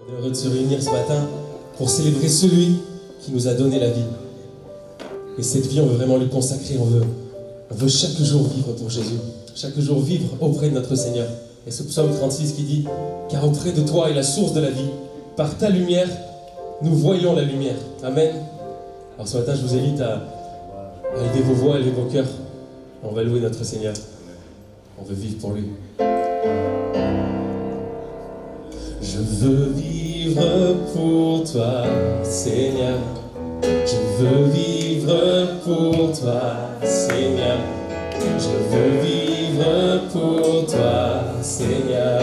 On est heureux de se réunir ce matin pour célébrer celui qui nous a donné la vie. Et cette vie, on veut vraiment lui consacrer, on veut chaque jour vivre pour Jésus, chaque jour vivre auprès de notre Seigneur. Et ce psaume 36 qui dit « Car auprès de toi est la source de la vie, par ta lumière, nous voyons la lumière. » Amen. Alors ce matin, je vous invite à élever vos voix, à élever vos cœurs. On va louer notre Seigneur. On veut vivre pour lui. Je veux vivre pour toi, Seigneur. Je veux vivre pour toi, Seigneur. Je veux vivre pour toi, Seigneur.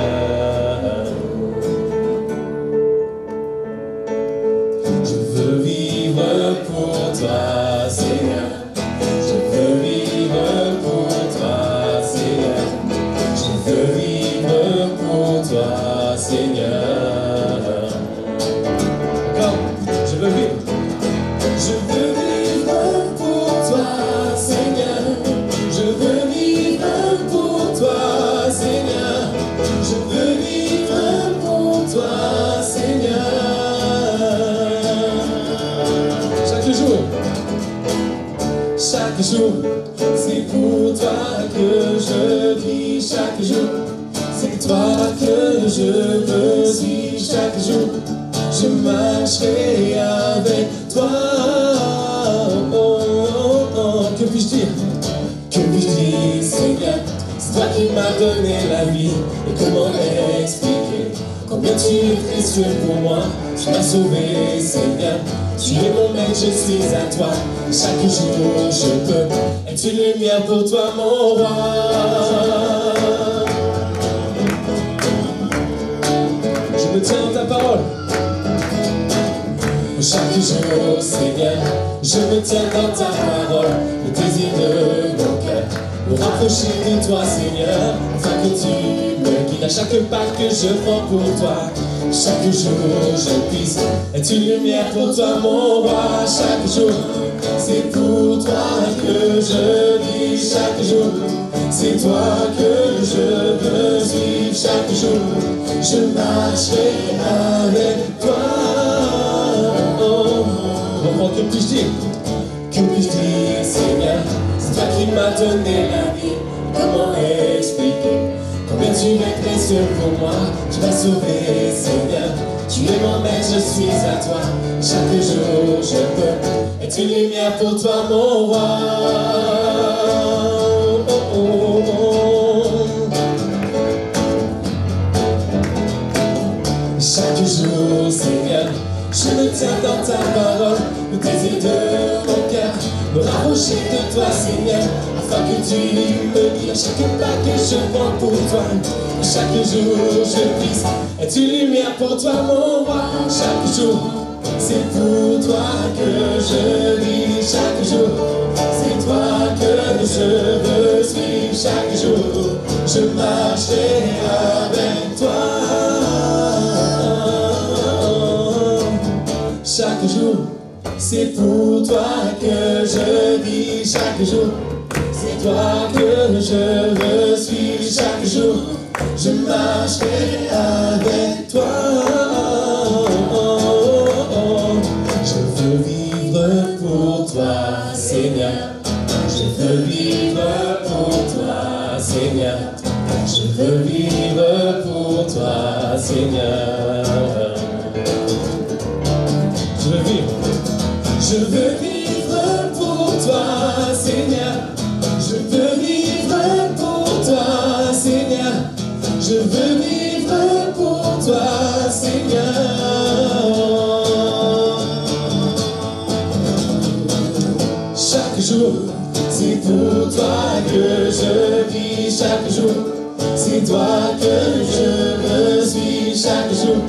Je veux vivre pour toi, Seigneur. Je veux vivre pour toi, Seigneur. Je veux vivre pour toi, Seigneur. Comme je veux vivre. Je veux vivre pour toi, Seigneur. Je veux vivre pour toi, Seigneur. Je veux vivre pour toi, Seigneur. Chaque jour, c'est pour toi que je vis. Chaque jour, c'est toi que je veux suivre. Chaque jour, je marcherai avec toi. Que puis-je dire? Que puis-je dire, Seigneur? C'est toi qui m'as donné la vie. Et comment expliquer combien tu es précieux pour moi? Tu m'as sauvé, Seigneur. Tu es mon maître, je suis à toi. Chaque jour, je peux être une lumière pour toi, mon roi. Je me tiens dans ta parole. Chaque jour, Seigneur, je me tiens dans ta parole. Le désir de mon cœur, me rapprocher de toi, Seigneur, afin que tu me guides à chaque pas que je prends pour toi. Chaque jour, je puisse être une lumière pour toi, mon roi. Chaque jour, c'est pour toi que je vis. Chaque jour, c'est toi que je veux suivre. Chaque jour, je marcherai avec toi. Que puis-je dire? Que puis-je dire, Seigneur? C'est toi qui m'as donné la vie. Comment expliquer combien tu es précieux pour moi? Tu m'as sauvé, Seigneur. Tu es mon maître, je suis à toi. Chaque jour, je peux être une lumière pour toi, mon roi. Chaque jour, Seigneur, je me tiens dans ta parole. Le désir de mon cœur, me rapprocher de toi, Seigneur, afin que tu me guides à chaque pas que je prends pour toi. Chaque jour, je puisse être une lumière pour toi, mon roi. Chaque jour, c'est pour toi que je vis. Chaque jour, c'est toi que je veux suivre. Chaque jour, je marcherai avec toi. Chaque jour, c'est pour toi que je vis. Chaque jour, c'est toi que je veux suivre. Chaque jour, je marcherai avec toi. Je veux vivre pour toi, Seigneur. Je veux vivre pour toi, Seigneur. Je veux vivre pour toi, Seigneur. Je veux vivre. Je veux vivre pour toi, Seigneur. Je veux vivre pour toi, Seigneur. Je veux vivre pour toi, Seigneur. Chaque jour, c'est pour toi que je vis. Chaque jour, c'est toi que je veux suivre. Chaque jour,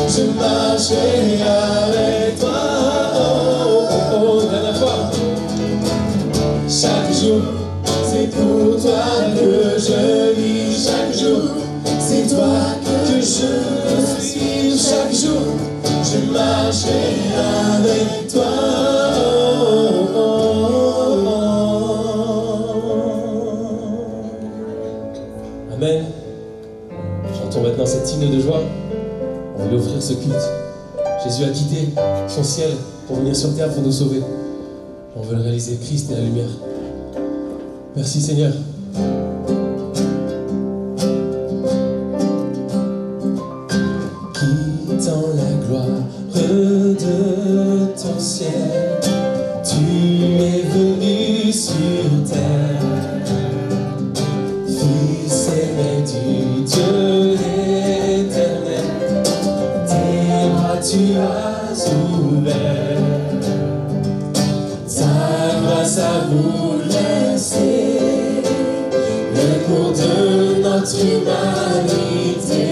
je marcherai avec toi. Dernière fois. Chaque jour, c'est pour toi que je vis. Chaque jour, c'est toi que je suis. Chaque jour, je marcherai avec toi. Amen. Chantons maintenant cette hymne de joie. On va lui offrir ce culte. Jésus a quitté son ciel pour venir sur terre pour nous sauver. On veut le réaliser, Christ est la lumière. Merci Seigneur. Quittant la gloire de ton ciel, tu es venu sur terre. Fils aimé du Dieu éternel, tes bras tu as ouvert. Ta grâce a bouleversé le cours de notre humanité.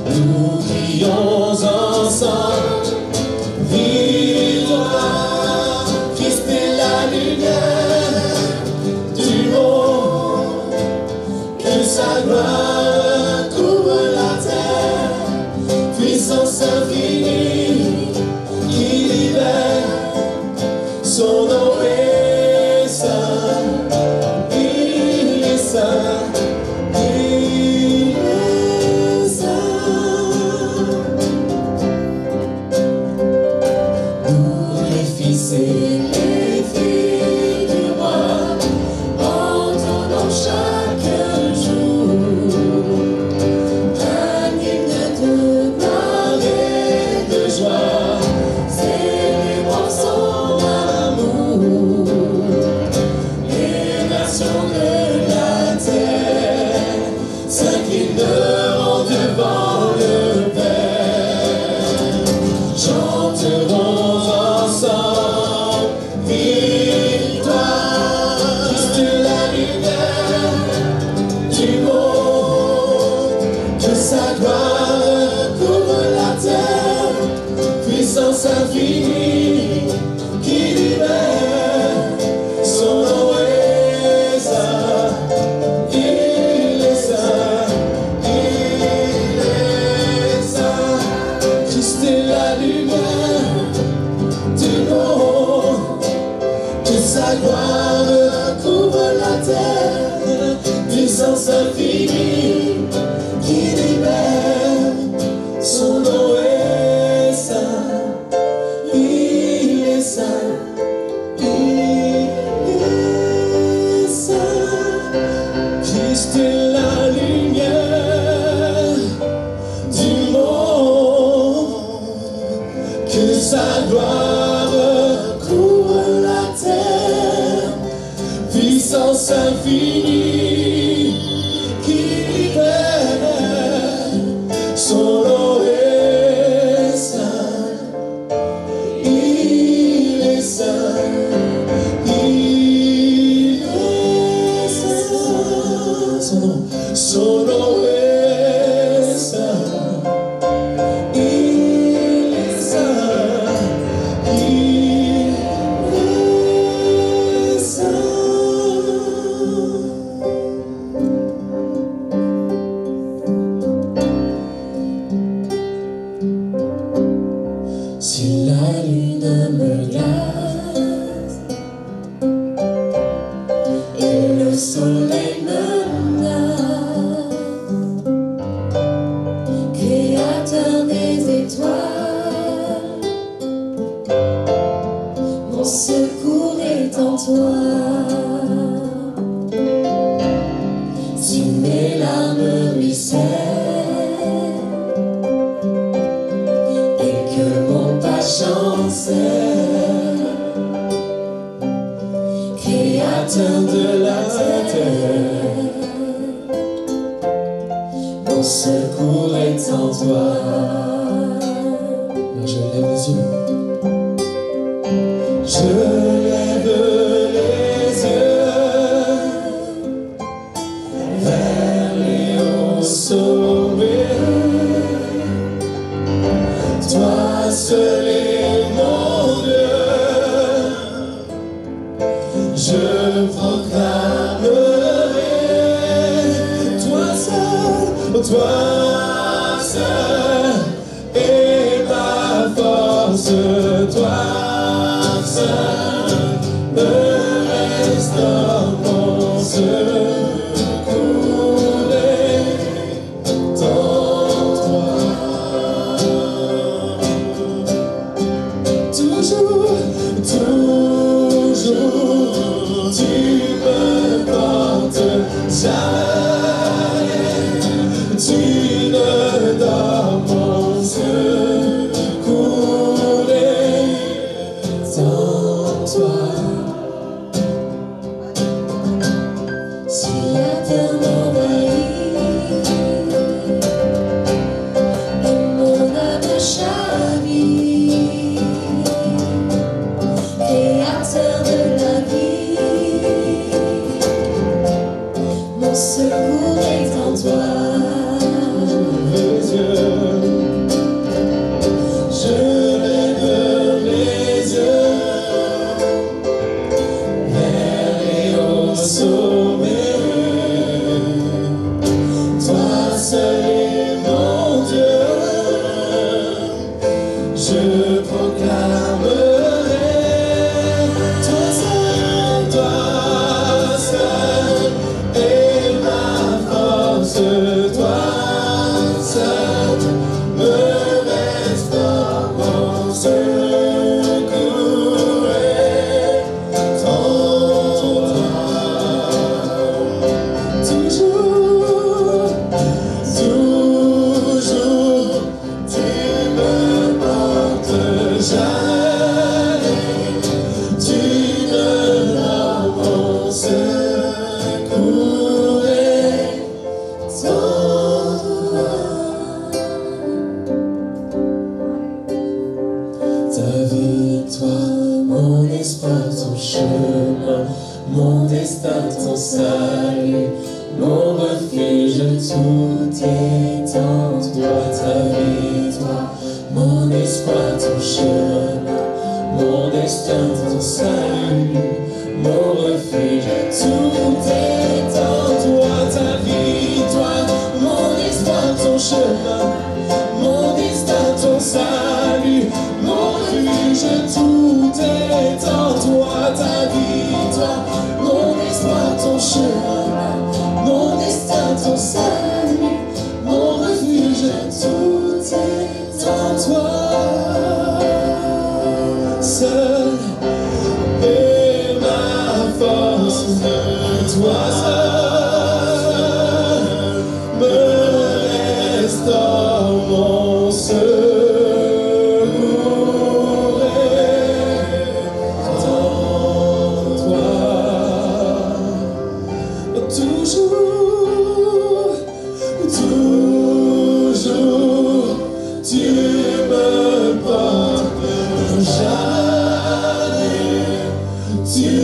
Nous crions ensemble, vive-toi, Christ est la lumière du monde, que sa gloire couvre la terre, puissance infinie qui libère, son nom est saint, il est saint. Infinie qui libère, son nom est saint, il est saint, il est saint. Christ est la lumière du monde, que sa gloire couvre la terre, puissance infinie qui libère, son nom est saint. Christ est la lumière du monde, que sa gloire couvre la terre, puissance infinie qui libère, son nom est saint, il est saint. Son nom est saint, il est saint, il est saint. Si la lune me glace et le soleil me secours est en toi. Si mes larmes ruissellent et que mon pas chancelle, Créateur de la terre, mon secours est en toi. Alors je lève les yeux. Je lève les yeux vers les hauts sommets. Toi seul est mon Dieu. Je proclamerai toi seul est ma force, toi seul me restaure mon secours est en toi. chemin, mon destin, ton salut, mon refuge, tout est en toi, ta vie, toi, mon espoir, ton chemin, mon destin, ton salut, mon refuge, tout est en toi, ta vie, toi, mon espoir, ton chemin, mon destin, ton salut, mon refuge, tout est en toi, ta vie, toi, mon espoir, ton chemin, mon destin, ton salut, mon refuge, tout est en toi. Seul est ma force, toi seul me restaure mon secours dans toi. Toujours, toujours, tu me portes. Jamais tu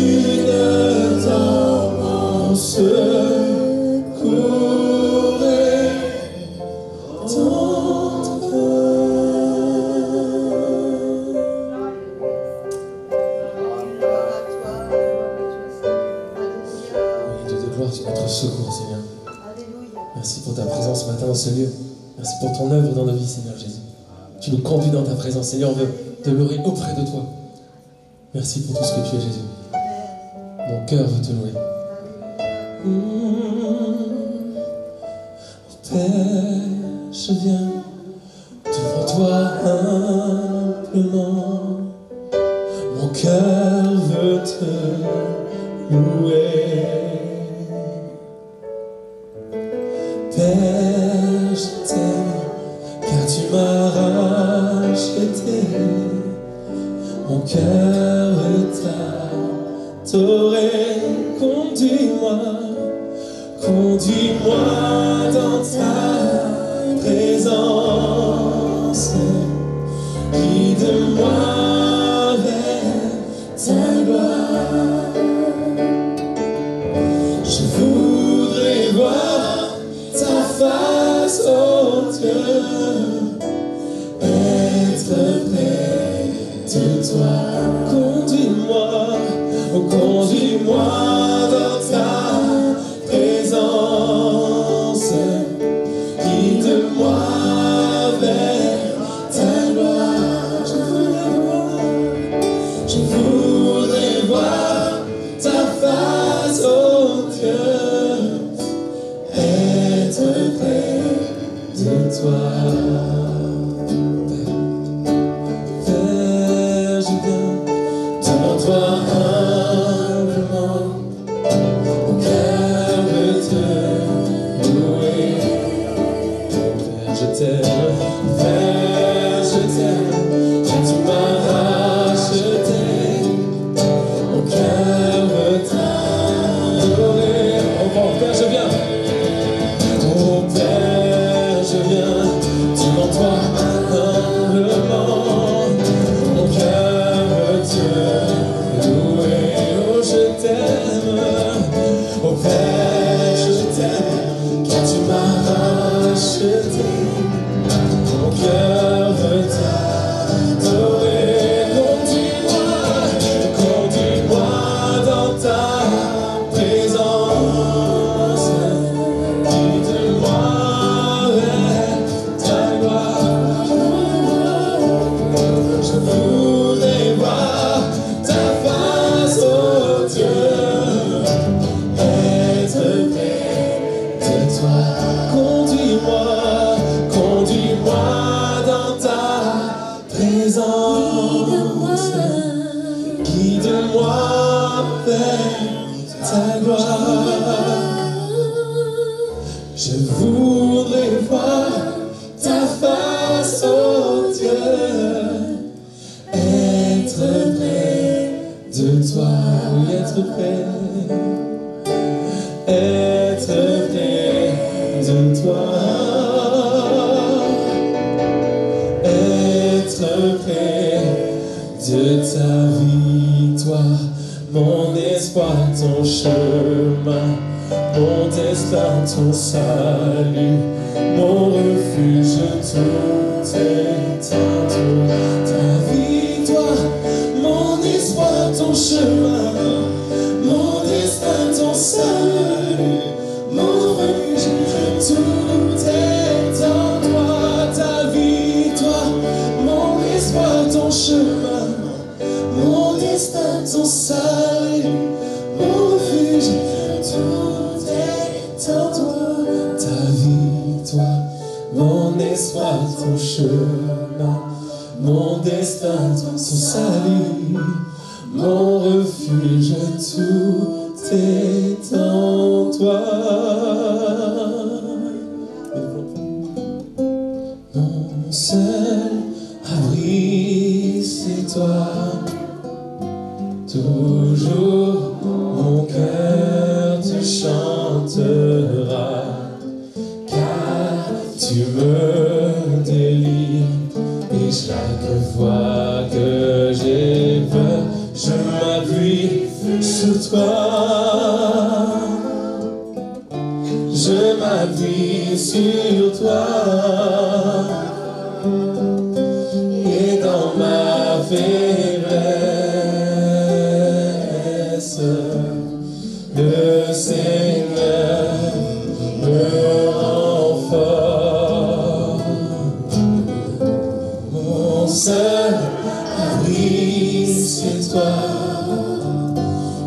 ne t'en mon secours est en toi. Oui, Dieu de gloire, tu es notre secours, Seigneur. Merci pour ta présence ce matin dans ce lieu. Merci pour ton œuvre dans nos vies, Seigneur Jésus. Tu nous conduis dans ta présence, Seigneur, on veut demeurer auprès de toi. Merci pour tout ce que tu es, Jésus. Mon cœur veut te louer. Père, je viens devant toi humblement. Mon cœur veut te louer. Père, je t'aime, car tu m'as racheté. Mon cœur veut t'adorer. Conduis-moi, conduis-moi dans ta présence. Guide-moi vers ta gloire. Je voudrais voir ta face, oh Dieu, être près de toi. Conduis-moi, oh, conduis-moi dans ta présence. Guide-moi vers ta gloire. Je voudrais voir ta face, oh Dieu, être près de toi. Père, je viens devant toi humblement. Mon cœur veut te louer. Père, je t'aime. Père, je t'aime. Car tu m'as racheté. Mon cœur veut t'adorer. Oh Père, je viens. Oh Père, je viens devant toi humblement. Mon cœur veut te louer. Oh, je t'aime. Oh Père, je t'aime, car tu m'as racheté. Mon cœur veut t'adorer. Conduis-moi, conduis-moi dans ta présence. Guide-moi vers ta gloire. Je voudrais voir ta face, oh Dieu, être près de toi. Conduis-moi, conduis-moi dans ta présence. Guide-moi vers ta gloire. Je voudrais voir ta face, oh Dieu, être près de toi. Oui, être près de toi. Être près de ta vie, toi, mon espoir, ton chemin, mon destin, ton salut, mon refuge, tout est en toi. Ta victoire, mon espoir, ton chemin, mon destin, ton salut, mon refuge, tout est en toi. Ta victoire, mon espoir, ton chemin, mon destin, ton salut, mon refuge, tout est en toi. Ta victoire, mon espoir, ton chemin, mon destin, ton salut, mon refuge, tout est en toi. Mon seul abri, c'est toi. Toujours mon cœur te chantera, car tu me délivres. Et chaque fois que j'ai peur, je m'appuie sur toi. Je m'appuie sur toi. Et dans ma faiblesse, le Seigneur me rend fort. Mon seul abri, c'est toi.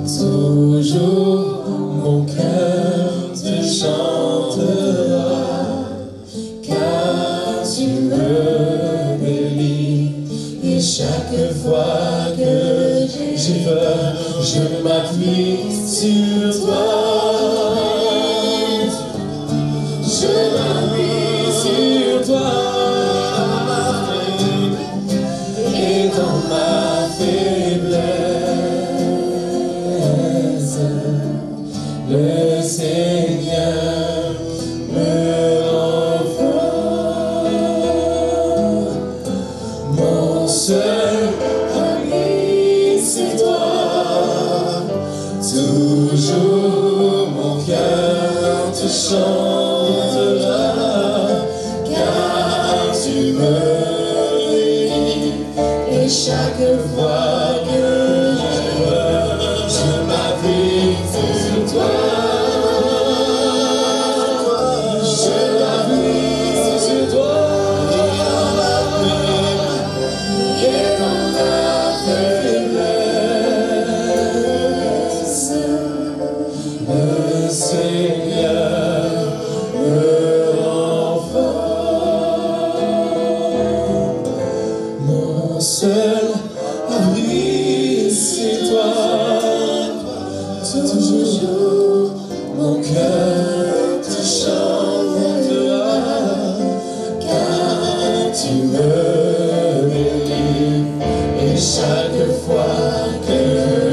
Toujours mon cœur te chantera, car tu me délivres. Et chaque fois que j'ai peur, je m'appuie sur toi. Je m'appuie sur toi. Et dans ma faiblesse, le Seigneur me rend fort. Mon seul ami, c'est toi. Toujours mon cœur te chantera, car tu me délivres. Et chaque fois que j'ai peur, je m'appuie sur toi. Je m'appuie sur toi. Et dans ma faiblesse, le Seigneur me rend fort. Mon seul abri, c'est toi. Toujours mon cœur te chantera, car tu me délivres. Et chaque fois que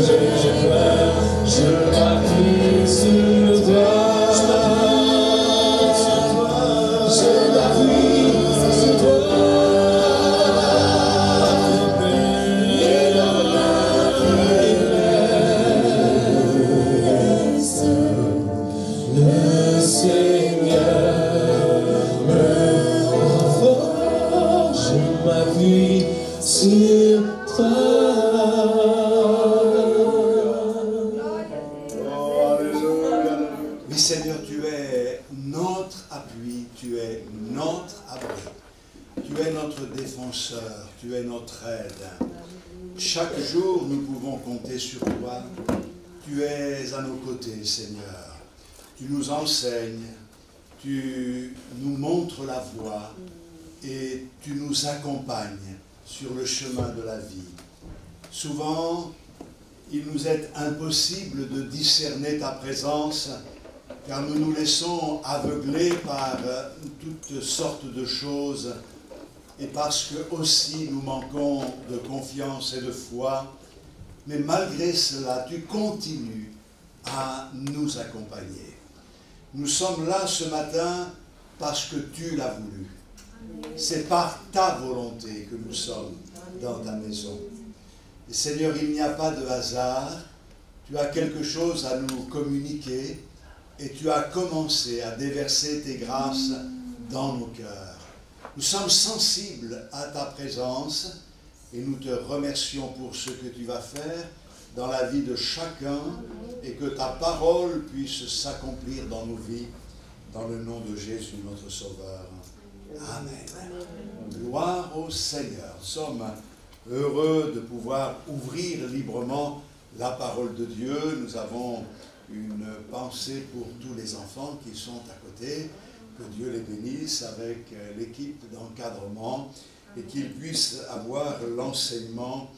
j'ai peur, je m'appuie sur toi. Je m'appuie sur toi. Et dans ma faiblesse, le Seigneur me rend fort. Je m'appuie sur toi. Oh, alléluia. Oui, Seigneur, tu es notre appui, tu es notre abri, tu es notre défenseur, tu es notre aide. Chaque jour, nous pouvons compter sur toi. Tu es à nos côtés, Seigneur. Tu nous enseignes, tu nous montres la voie et tu nous accompagnes sur le chemin de la vie. Souvent, il nous est impossible de discerner ta présence, car nous nous laissons aveugler par toutes sortes de choses, et parce que aussi nous manquons de confiance et de foi. Mais malgré cela, tu continues à nous accompagner. Nous sommes là ce matin parce que tu l'as voulu. C'est par ta volonté que nous sommes dans ta maison. Et Seigneur, il n'y a pas de hasard, tu as quelque chose à nous communiquer et tu as commencé à déverser tes grâces dans nos cœurs. Nous sommes sensibles à ta présence et nous te remercions pour ce que tu vas faire dans la vie de chacun et que ta parole puisse s'accomplir dans nos vies, dans le nom de Jésus, notre Sauveur. Amen. Gloire au Seigneur. Nous sommes heureux de pouvoir ouvrir librement la parole de Dieu. Nous avons une pensée pour tous les enfants qui sont à côté. Que Dieu les bénisse avec l'équipe d'encadrement et qu'ils puissent avoir l'enseignement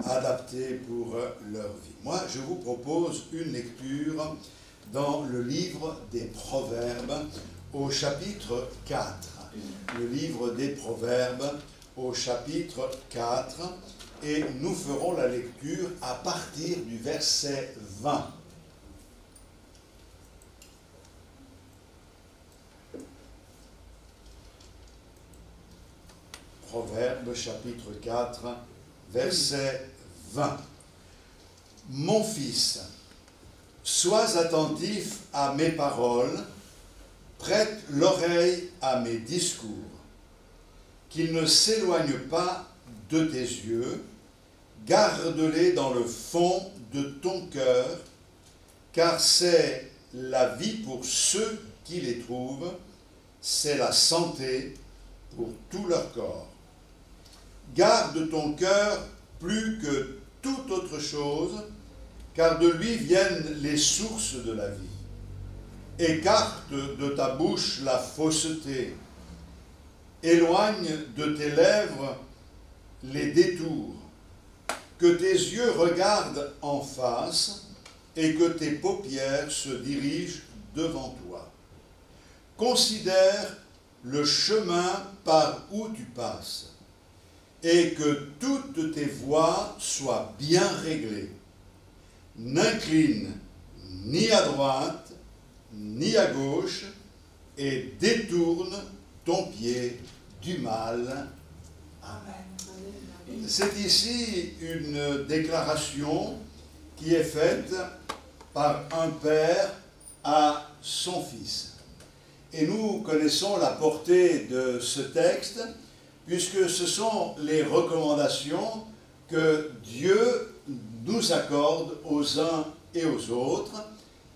adapté pour leur vie. Moi, je vous propose une lecture dans le livre des Proverbes au chapitre 4. Le livre des Proverbes au chapitre 4 et nous ferons la lecture à partir du verset 20. Proverbes chapitre 4, verset 20. Mon fils, sois attentif à mes paroles, prête l'oreille à mes discours, qu'ils ne s'éloignent pas de tes yeux, garde-les dans le fond de ton cœur, car c'est la vie pour ceux qui les trouvent, c'est la santé pour tout leur corps. Garde ton cœur plus que toute autre chose, car de lui viennent les sources de la vie. Écarte de ta bouche la fausseté, éloigne de tes lèvres les détours, que tes yeux regardent en face et que tes paupières se dirigent devant toi. Considère le chemin par où tu passes, et que toutes tes voies soient bien réglées. N'incline ni à droite, ni à gauche, et détourne ton pied du mal. Amen. C'est ici une déclaration qui est faite par un père à son fils. Et nous connaissons la portée de ce texte, puisque ce sont les recommandations que Dieu nous accorde aux uns et aux autres.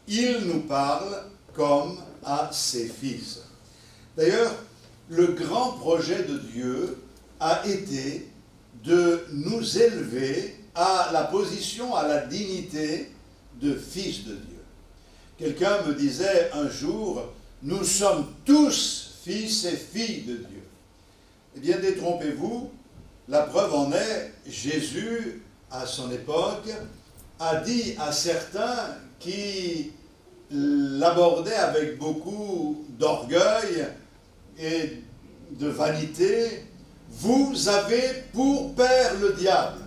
Il nous parle comme à ses fils. D'ailleurs, le grand projet de Dieu a été de nous élever à la position, à la dignité de fils de Dieu. Quelqu'un me disait un jour, nous sommes tous fils et filles de Dieu. Eh bien, détrompez-vous, la preuve en est, Jésus, à son époque, a dit à certains qui l'abordaient avec beaucoup d'orgueil et de vanité, vous avez pour père le diable.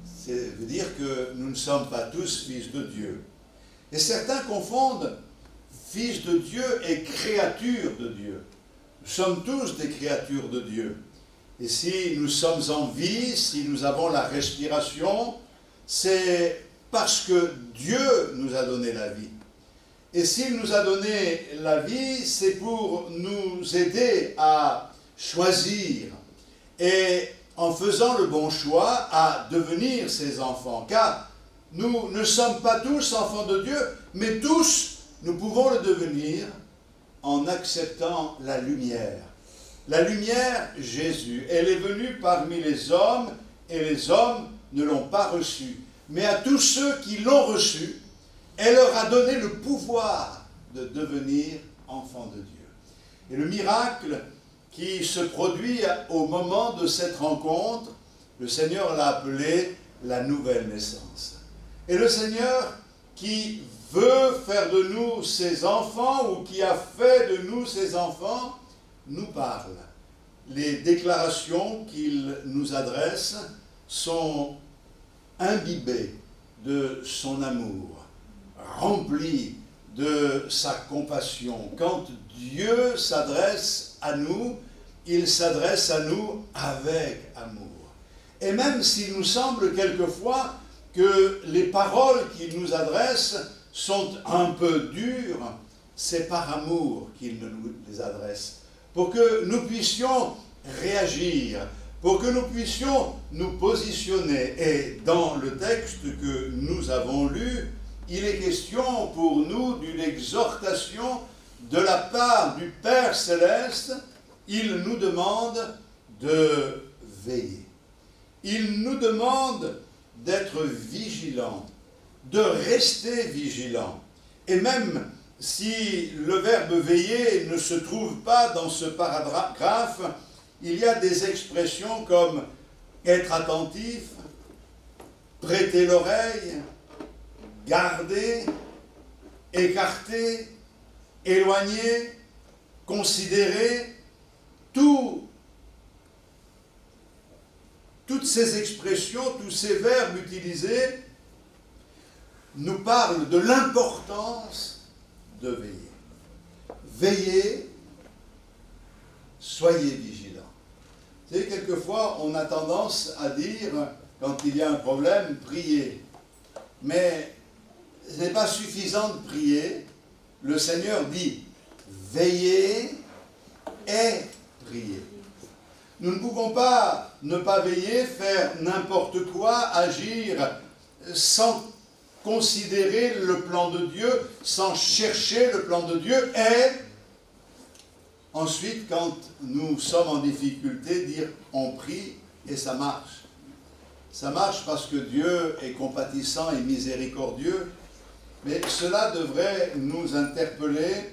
Ça veut dire que nous ne sommes pas tous fils de Dieu. Et certains confondent fils de Dieu et créature de Dieu. Nous sommes tous des créatures de Dieu. Et si nous sommes en vie, si nous avons la respiration, c'est parce que Dieu nous a donné la vie. Et s'il nous a donné la vie, c'est pour nous aider à choisir et en faisant le bon choix à devenir ses enfants. Car nous ne sommes pas tous enfants de Dieu, mais tous nous pouvons le devenir en acceptant la lumière. La lumière, Jésus, elle est venue parmi les hommes et les hommes ne l'ont pas reçue. Mais à tous ceux qui l'ont reçue, elle leur a donné le pouvoir de devenir enfants de Dieu. Et le miracle qui se produit au moment de cette rencontre, le Seigneur l'a appelé la nouvelle naissance. Et le Seigneur qui veut faire de nous ses enfants ou qui a fait de nous ses enfants, nous parle. Les déclarations qu'il nous adresse sont imbibées de son amour, remplies de sa compassion. Quand Dieu s'adresse à nous, il s'adresse à nous avec amour. Et même s'il nous semble quelquefois que les paroles qu'il nous adresse sont un peu dures, c'est par amour qu'il nous les adresse, pour que nous puissions réagir, pour que nous puissions nous positionner. Et dans le texte que nous avons lu, il est question pour nous d'une exhortation de la part du Père Céleste. Il nous demande de veiller. Il nous demande d'être vigilants, de rester vigilants. Et même si le verbe veiller ne se trouve pas dans ce paragraphe, il y a des expressions comme être attentif, prêter l'oreille, garder, écarter, éloigner, considérer, toutes ces expressions, tous ces verbes utilisés nous parlent de l'importance de veiller. Veillez, soyez vigilants. Vous savez, quelquefois, on a tendance à dire, quand il y a un problème, priez. Mais ce n'est pas suffisant de prier. Le Seigneur dit, veillez et priez. Nous ne pouvons pas ne pas veiller, faire n'importe quoi, agir sans considérer le plan de Dieu, sans chercher le plan de Dieu, et ensuite, quand nous sommes en difficulté, dire on prie et ça marche. Ça marche parce que Dieu est compatissant et miséricordieux, mais cela devrait nous interpeller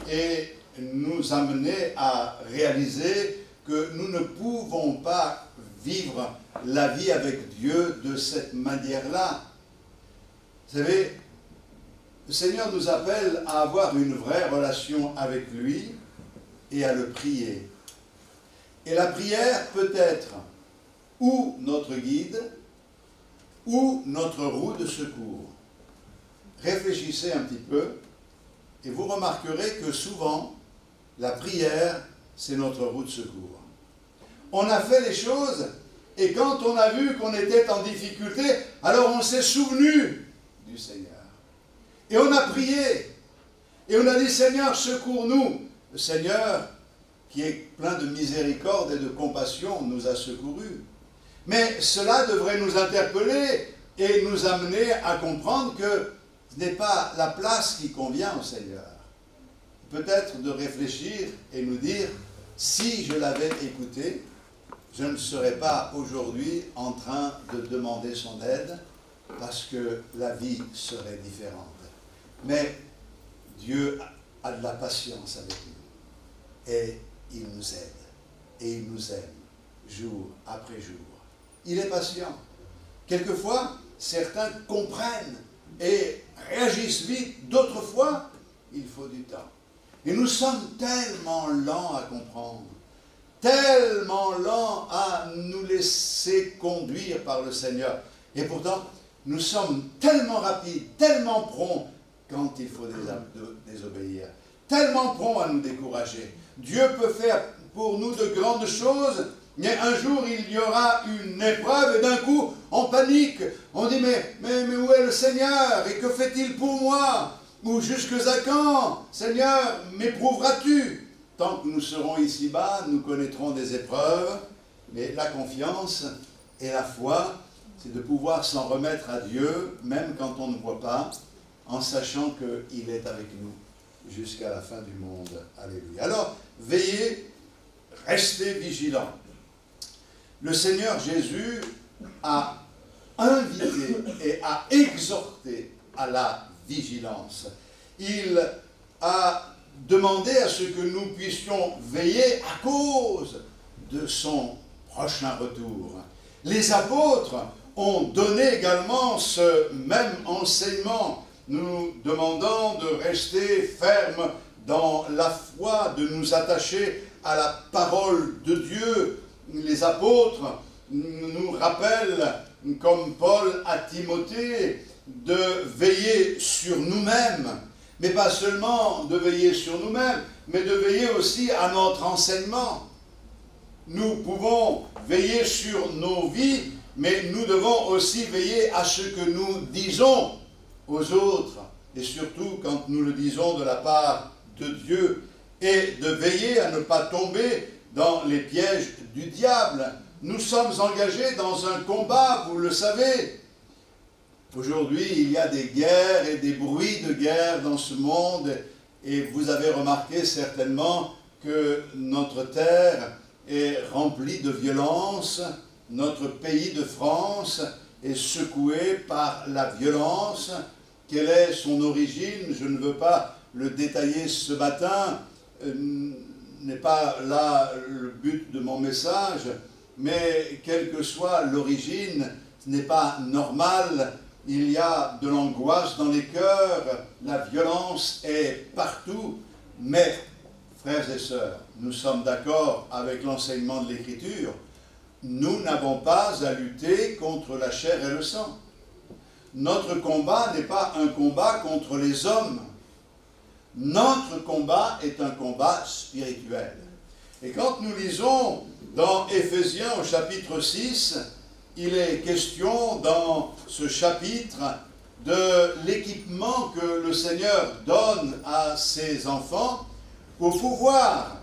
et nous amener à réaliser que nous ne pouvons pas vivre la vie avec Dieu de cette manière-là. Vous savez, le Seigneur nous appelle à avoir une vraie relation avec lui et à le prier. Et la prière peut être ou notre guide, ou notre roue de secours. Réfléchissez un petit peu, et vous remarquerez que souvent, la prière, c'est notre roue de secours. On a fait les choses, et quand on a vu qu'on était en difficulté, alors on s'est souvenu du Seigneur. Et on a prié, et on a dit, Seigneur, secours-nous. Le Seigneur, qui est plein de miséricorde et de compassion, nous a secourus. Mais cela devrait nous interpeller et nous amener à comprendre que ce n'est pas la place qui convient au Seigneur. Peut-être de réfléchir et nous dire, si je l'avais écouté, je ne serais pas aujourd'hui en train de demander son aide, parce que la vie serait différente. Mais Dieu a de la patience avec nous. Et il nous aide. Et il nous aime, jour après jour. Il est patient. Quelquefois, certains comprennent et réagissent vite. D'autres fois, il faut du temps. Et nous sommes tellement lents à comprendre, tellement lents à nous laisser conduire par le Seigneur. Et pourtant, nous sommes tellement rapides, tellement prompts quand il faut désobéir, tellement prompts à nous décourager. Dieu peut faire pour nous de grandes choses, mais un jour il y aura une épreuve et d'un coup on panique. On dit mais où est le Seigneur? Et que fait-il pour moi? Ou jusque à quand? Seigneur, m'éprouveras-tu? Tant que nous serons ici-bas, nous connaîtrons des épreuves, mais la confiance et la foi, c'est de pouvoir s'en remettre à Dieu, même quand on ne voit pas, en sachant qu'il est avec nous jusqu'à la fin du monde. Alléluia. Alors, veillez, restez vigilants. Le Seigneur Jésus a invité et a exhorté à la vigilance. Il a demandé à ce que nous puissions veiller à cause de son prochain retour. Les apôtres ont donné également ce même enseignement, nous demandant de rester fermes dans la foi, de nous attacher à la parole de Dieu. Les apôtres nous rappellent, comme Paul à Timothée, de veiller sur nous-mêmes, mais pas seulement de veiller sur nous-mêmes, mais de veiller aussi à notre enseignement. Nous pouvons veiller sur nos vies, mais nous devons aussi veiller à ce que nous disons aux autres, et surtout quand nous le disons de la part de Dieu, et de veiller à ne pas tomber dans les pièges du diable. Nous sommes engagés dans un combat, vous le savez. Aujourd'hui, il y a des guerres et des bruits de guerre dans ce monde, et vous avez remarqué certainement que notre terre est remplie de violence, notre pays de France est secoué par la violence. Quelle est son origine? Je ne veux pas le détailler ce matin, n'est pas là le but de mon message, mais quelle que soit l'origine, ce n'est pas normal. Il y a de l'angoisse dans les cœurs, la violence est partout, mais, frères et sœurs, nous sommes d'accord avec l'enseignement de l'Écriture, nous n'avons pas à lutter contre la chair et le sang. Notre combat n'est pas un combat contre les hommes. Notre combat est un combat spirituel. Et quand nous lisons dans Éphésiens au chapitre 6, il est question dans ce chapitre de l'équipement que le Seigneur donne à ses enfants pour pouvoir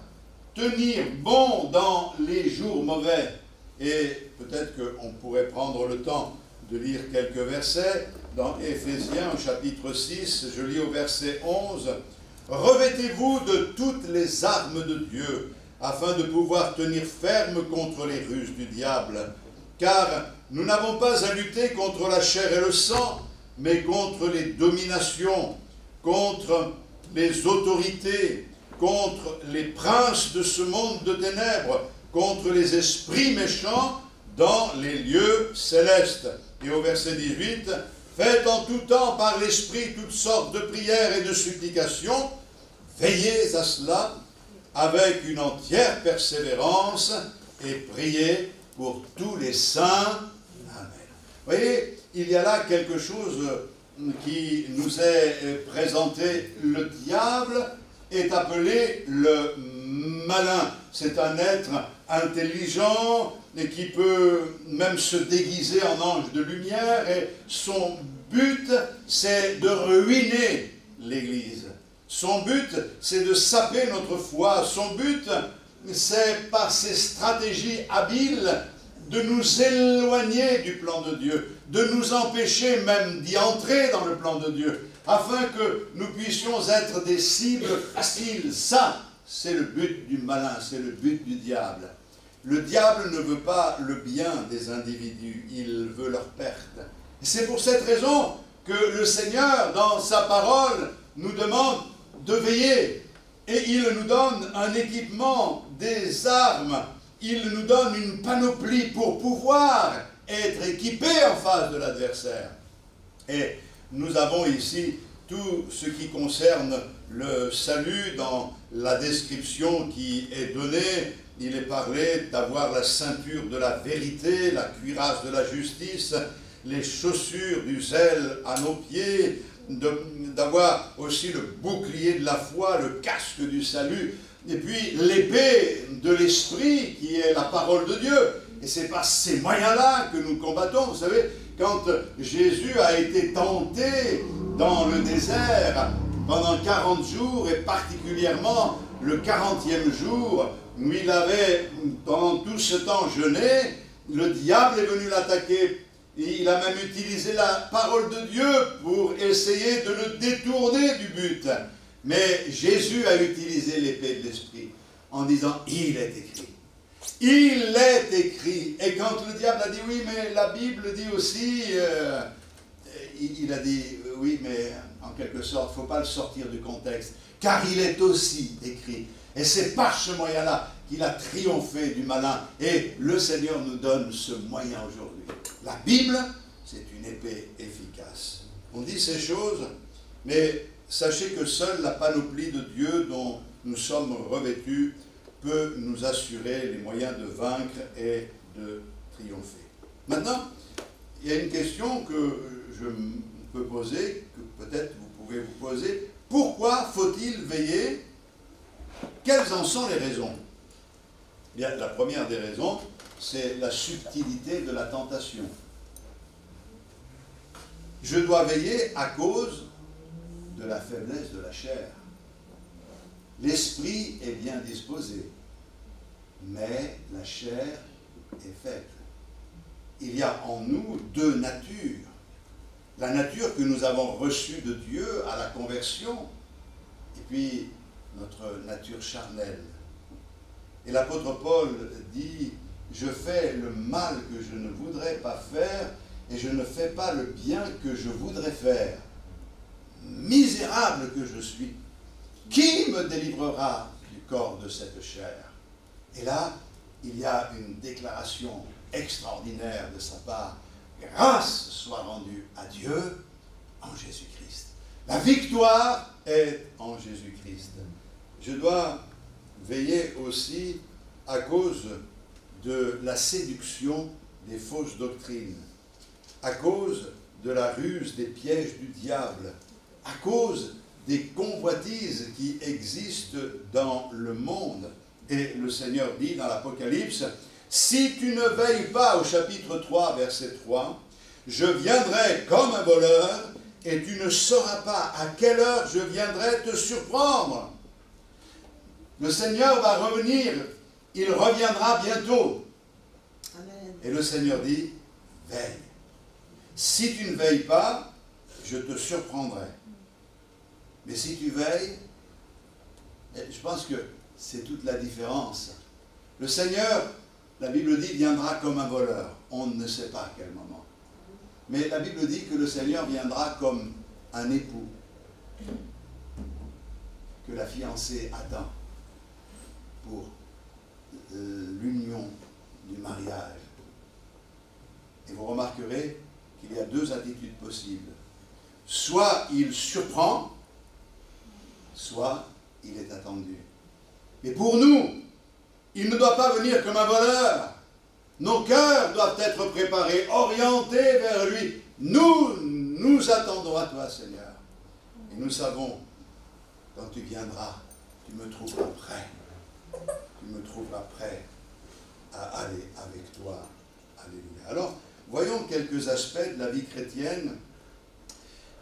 tenir bon dans les jours mauvais. Et peut-être qu'on pourrait prendre le temps de lire quelques versets. Dans Éphésiens au chapitre 6, je lis au verset 11, « Revêtez-vous de toutes les armes de Dieu, afin de pouvoir tenir ferme contre les ruses du diable. Car nous n'avons pas à lutter contre la chair et le sang, mais contre les dominations, contre les autorités, contre les princes de ce monde de ténèbres, contre les esprits méchants dans les lieux célestes. » Et au verset 18, « Faites en tout temps par l'Esprit toutes sortes de prières et de supplications, veillez à cela avec une entière persévérance et priez pour tous les saints. » Amen. Vous voyez, il y a là quelque chose qui nous est présenté. Le diable est appelé le malin. C'est un être intelligent et qui peut même se déguiser en ange de lumière, et son but, c'est de ruiner l'Église. Son but, c'est de saper notre foi. Son but, c'est par ses stratégies habiles de nous éloigner du plan de Dieu, de nous empêcher même d'y entrer dans le plan de Dieu, afin que nous puissions être des cibles faciles. Ça, c'est le but du malin, c'est le but du diable. Le diable ne veut pas le bien des individus, il veut leur perte. Et c'est pour cette raison que le Seigneur, dans sa parole, nous demande de veiller. Et il nous donne un équipement, des armes, il nous donne une panoplie pour pouvoir être équipés en face de l'adversaire. Et nous avons ici tout ce qui concerne le salut dans la description qui est donnée. Il est parlé d'avoir la ceinture de la vérité, la cuirasse de la justice, les chaussures du zèle à nos pieds, d'avoir aussi le bouclier de la foi, le casque du salut, et puis l'épée de l'esprit qui est la parole de Dieu. Et c'est par ces moyens-là que nous combattons. Vous savez, quand Jésus a été tenté dans le désert pendant 40 jours, et particulièrement le 40e jour, où il avait pendant tout ce temps jeûné, le diable est venu l'attaquer. Et il a même utilisé la parole de Dieu pour essayer de le détourner du but. Mais Jésus a utilisé l'épée de l'esprit en disant « Il est écrit ». Il est écrit. Et quand le diable a dit « Oui, mais la Bible dit aussi… il a dit « Oui, mais en quelque sorte, il ne faut pas le sortir du contexte. Car il est aussi écrit. » Et c'est par ce moyen-là qu'il a triomphé du malin. Et le Seigneur nous donne ce moyen aujourd'hui. La Bible, c'est une épée efficace. On dit ces choses, mais sachez que seule la panoplie de Dieu dont nous sommes revêtus peut nous assurer les moyens de vaincre et de triompher. Maintenant, il y a une question que je peux poser, que peut-être vous pouvez vous poser. Pourquoi faut-il veiller? Quelles en sont les raisons? Bien, la première des raisons, c'est la subtilité de la tentation. Je dois veiller à cause de la faiblesse de la chair. L'esprit est bien disposé, mais la chair est faible. Il y a en nous deux natures. La nature que nous avons reçue de Dieu à la conversion, et puis notre nature charnelle. Et l'apôtre Paul dit, je fais le mal que je ne voudrais pas faire, et je ne fais pas le bien que je voudrais faire. Misérable que je suis, qui me délivrera du corps de cette chair? Et là, il y a une déclaration extraordinaire de sa part. Grâce soit rendue à Dieu en Jésus-Christ. La victoire est en Jésus-Christ. Je dois veiller aussi à cause de la séduction des fausses doctrines, à cause de la ruse des pièges du diable, à cause des convoitises qui existent dans le monde. Et le Seigneur dit dans l'Apocalypse, « Si tu ne veilles pas, au chapitre 3, verset 3, je viendrai comme un voleur, et tu ne sauras pas à quelle heure je viendrai te surprendre. » Le Seigneur va revenir, il reviendra bientôt. Amen. Et le Seigneur dit, « Veille. Si tu ne veilles pas, je te surprendrai. » Mais si tu veilles, je pense que c'est toute la différence. Le Seigneur, la Bible dit, viendra comme un voleur. On ne sait pas à quel moment. Mais la Bible dit que le Seigneur viendra comme un époux que la fiancée attend pour l'union du mariage. Et vous remarquerez qu'il y a deux attitudes possibles. Soit il surprend, soit il est attendu. Mais pour nous, il ne doit pas venir comme un voleur. Nos cœurs doivent être préparés, orientés vers lui. Nous attendons à toi, Seigneur. Et nous savons, quand tu viendras, tu me trouveras prêt. Tu me trouveras prêt à aller avec toi. Alléluia. Alors, voyons quelques aspects de la vie chrétienne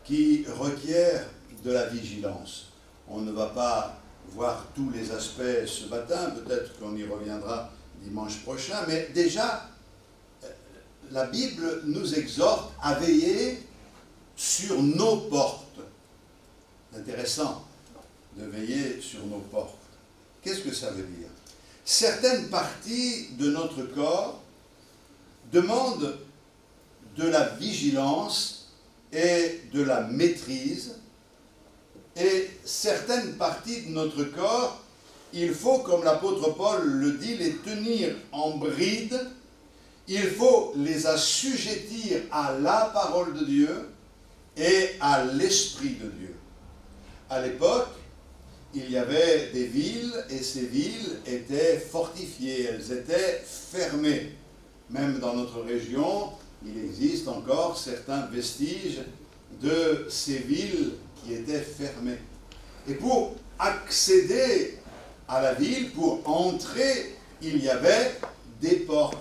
qui requièrent de la vigilance. On ne va pas voir tous les aspects ce matin, peut-être qu'on y reviendra dimanche prochain, mais déjà, la Bible nous exhorte à veiller sur nos portes. Intéressant de veiller sur nos portes. Qu'est-ce que ça veut dire? Certaines parties de notre corps demandent de la vigilance et de la maîtrise. Et certaines parties de notre corps, il faut, comme l'apôtre Paul le dit, les tenir en bride. Il faut les assujettir à la parole de Dieu et à l'Esprit de Dieu. À l'époque, il y avait des villes et ces villes étaient fortifiées, elles étaient fermées. Même dans notre région, il existe encore certains vestiges de ces villes qui étaient fermées. Et pour accéder à la ville, pour entrer, il y avait des portes.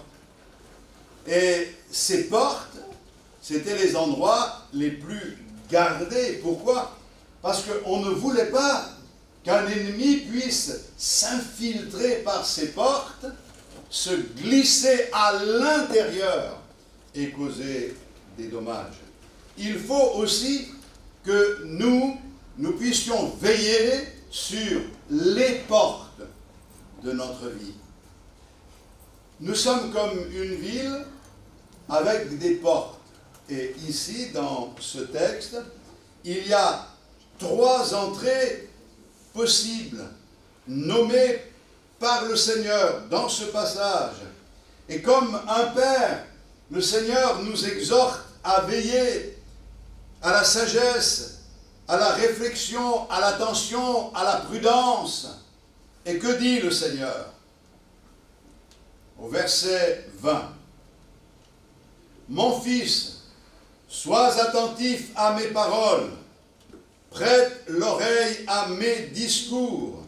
Et ces portes, c'était les endroits les plus gardés. Pourquoi? Parce qu'on ne voulait pas qu'un ennemi puisse s'infiltrer par ces portes, se glisser à l'intérieur et causer des dommages. Il faut aussi que nous puissions veiller sur les portes de notre vie. Nous sommes comme une ville avec des portes. Et ici, dans ce texte, il y a 3 entrées possibles, nommées par le Seigneur dans ce passage. Et comme un Père, le Seigneur nous exhorte à veiller à la sagesse, à la réflexion, à l'attention, à la prudence. Et que dit le Seigneur? Au verset 20. « Mon fils, sois attentif à mes paroles, prête l'oreille à mes discours,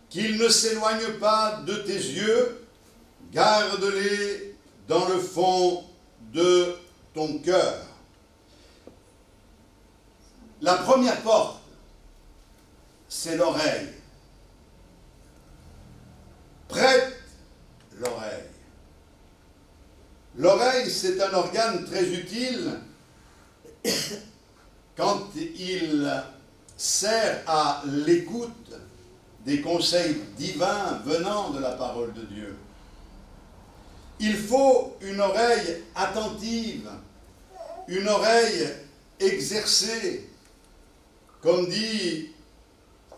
qu'ils ne s'éloignent pas de tes yeux, garde-les dans le fond de ton cœur. La première porte, c'est l'oreille. Prête l'oreille. L'oreille, c'est un organe très utile quand il sert à l'écoute des conseils divins venant de la parole de Dieu. Il faut une oreille attentive, une oreille exercée. Comme dit